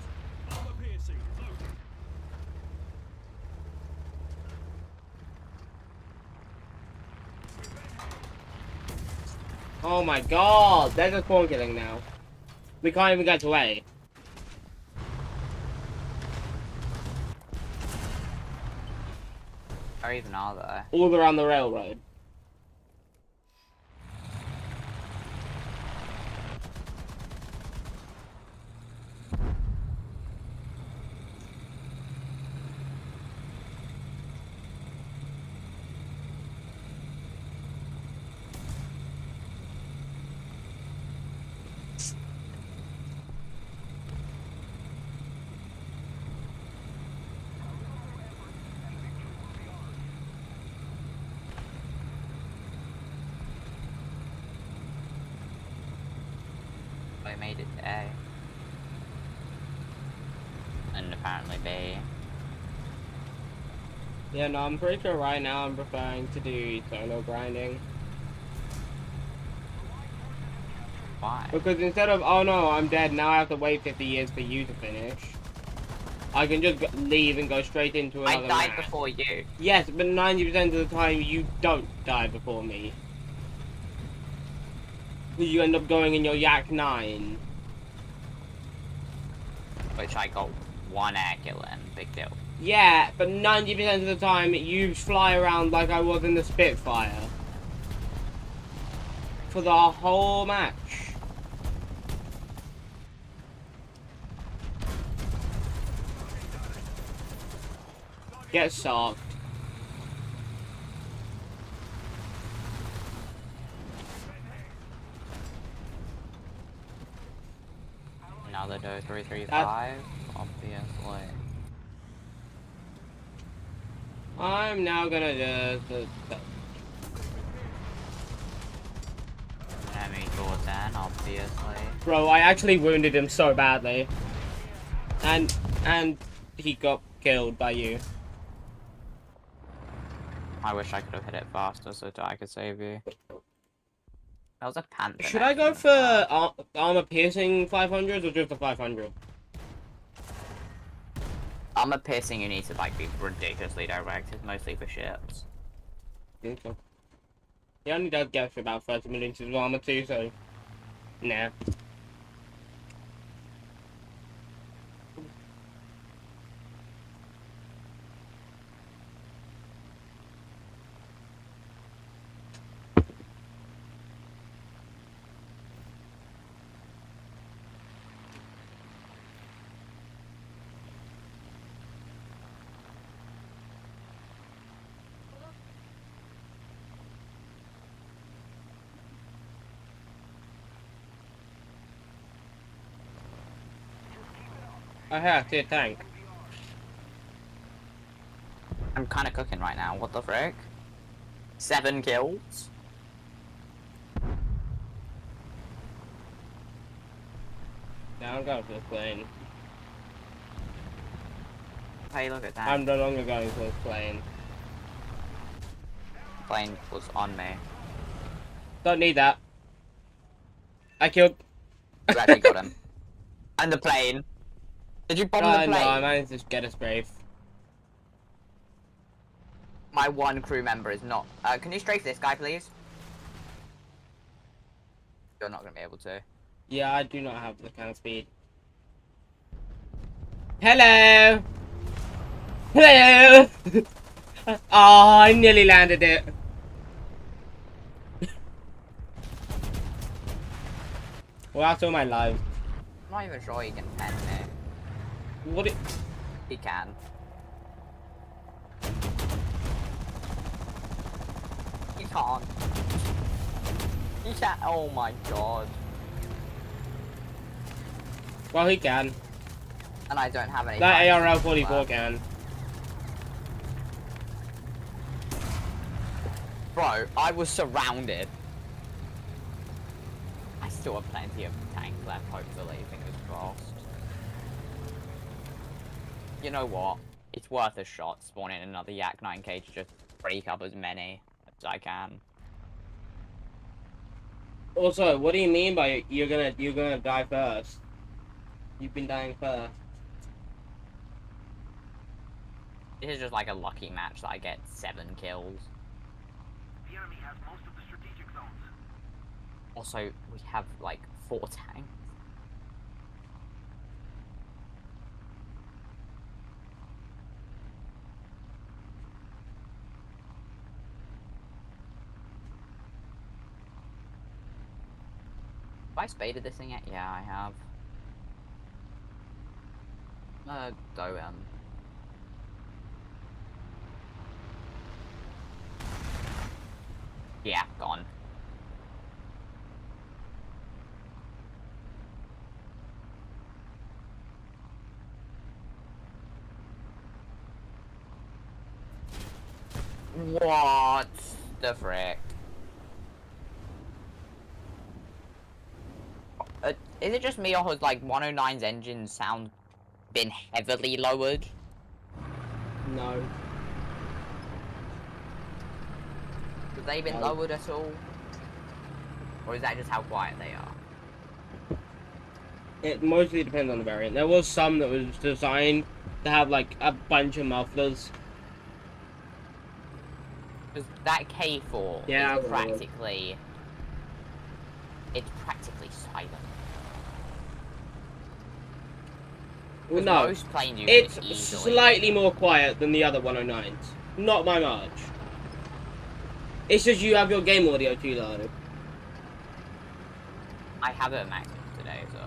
Oh my god, they're just spawn killing now. We can't even get to A. Or even are there? All around the railroad. I made it to A. And apparently B. Yeah, no, I'm pretty sure right now I'm preferring to do solo grinding. Why? Because instead of, oh no, I'm dead, now I have to wait 50 years for you to finish. I can just leave and go straight into another I died match. before you. Yes, but 90% of the time you don't die before me. You end up going in your Yak 9. Which I got one air kill in. Big deal. Yeah, but 90% of the time you fly around like I was in the Spitfire. For the whole match. Get socked. Another do 335, obviously. I'm now gonna just... Enemy towards N, obviously. Bro, I actually wounded him so badly. And he got killed by you. I wish I could have hit it faster so that I could save you. That was a panther. Should I go for armor piercing 500s or just the 500? Armor piercing, you need to like be ridiculously directed, mostly for ships. Okay. He only does get for about 30 million of armor too, so... Nah. I have to tank. I'm kind of cooking right now. What the frick? 7 kills. Now I'm going for the plane. Hey, look at that. I'm no longer going for the plane. Plane was on me. Don't need that. I killed... You actually got him. And the plane. Did you bomb the plane? No, I managed to get a strafe. My one crew member is not. Can you strafe this guy, please? You're not gonna be able to. Yeah, I do not have the kind of speed. Hello! Hello! Oh, I nearly landed it. Well, that's all my life. I'm not even sure he can pen me. What it... He can. He can't. He can't. Oh my god. Well, he can. And I don't have any. That time ARL-44 left. can. Bro, I was surrounded. I still have plenty of tanks left, hopefully, fingers crossed. You know what? It's worth a shot spawning another Yak 9K to just break up as many as I can. Also, what do you mean by you're gonna die first? You've been dying first. This is just like a lucky match that I get 7 kills. The enemy has most of the strategic zones. Also, we have like 4 tanks. Have I spaded this thing yet? Yeah, I have. Go, yeah, gone. What the frick? Is it just me or has like 109's engine sound been heavily lowered? No. Have they been No. lowered at all? Or is that just how quiet they are? It mostly depends on the variant. There was some that was designed to have like a bunch of mufflers. Because that K4 Yeah, is well. practically... It's practically silent. Well, 'Cause no, most planes you it's can easily... slightly more quiet than the other 109s. Not by much. It's just you have your game audio too low. I have it at maximum today, so...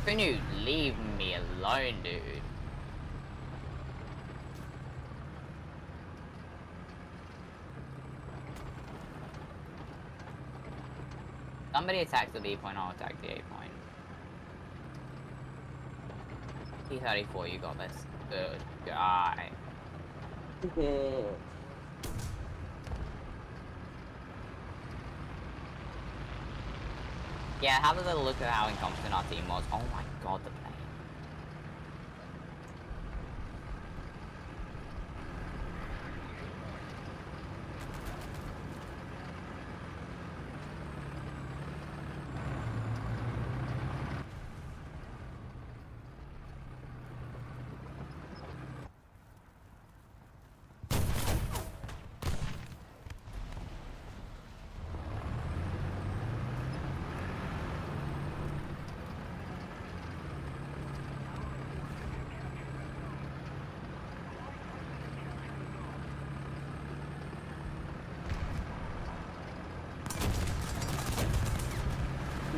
Can you leave me alone, dude? Somebody attacks the B point, I'll attack the A point. T-34, you got this. Good guy. Yeah, have a little look at how incompetent our team was. Oh my god, the plane.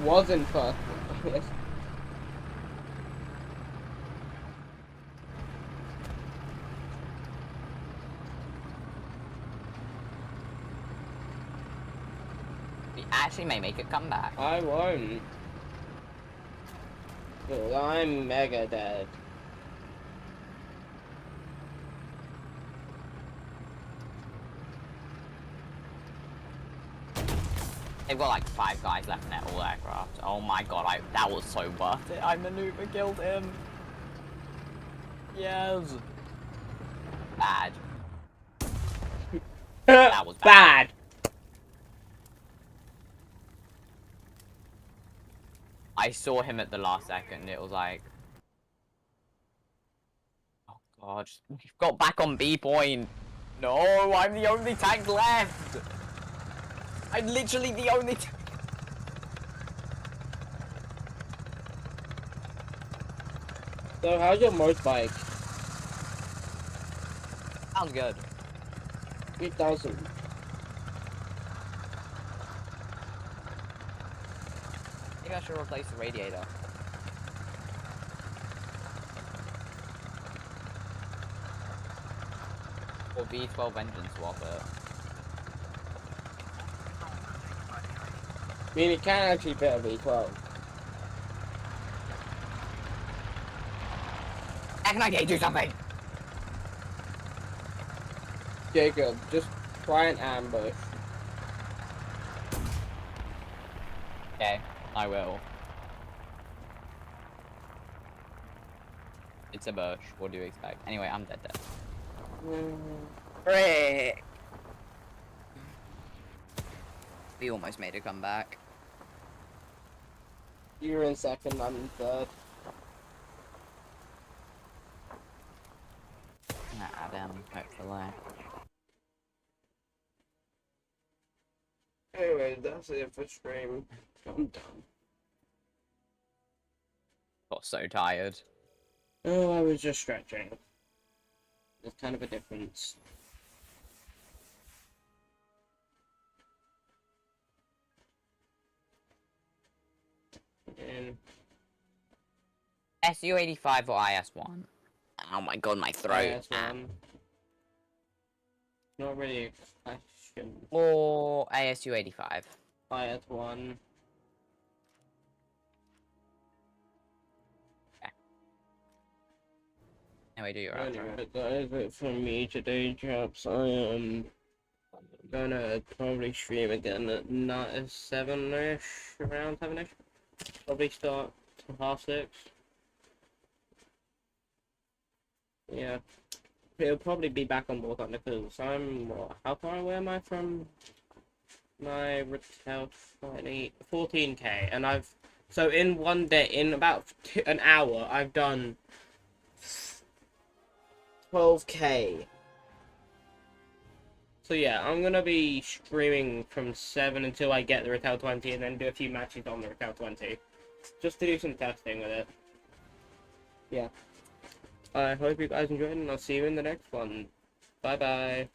Wasn't first. We actually may make a comeback. I won't. Well, I'm mega dead. They've got like 5 guys left in their all aircraft. Oh my god, that was so worth it. I maneuver killed him. Yes. Bad. That was bad. I saw him at the last second. It was like, Oh, just we've got back on B point. No, I'm the only tank left. I'm literally the only. So how's your motorbike? Sounds good. 3,000. Maybe I should replace the radiator. Or V12 engine swap it. I mean, it can actually fit a V12. Can I do something? Jacob, just try an ambush. Okay, I will. It's a bush. What do you expect? Anyway, I'm dead. Frick! We almost made a comeback. You're in second, I'm in third. I'm gonna add him, hopefully. Anyway, that's it for stream. I'm done. Got so tired. Oh, I was just stretching. There's kind of a difference. And SU-85 or IS-1? Oh my god, my throat. IS-1. Not really a question. Or ASU-85. IS-1. Anyway, do your outro. Anyway, that is it from me today, chaps. I am gonna probably stream again at 7-ish, around 7-ish. Probably start to 6:30. Yeah. It'll probably be back on warthunder because I'm, what, how far away am I from my ratel 14k? And I've, so in one day, in about an hour, I've done 12k. So yeah, I'm gonna be streaming from 7 until I get the ratel 20 and then do a few matches on the ratel 20. Just to do some testing with it. Yeah. I hope you guys enjoyed and I'll see you in the next one. Bye bye.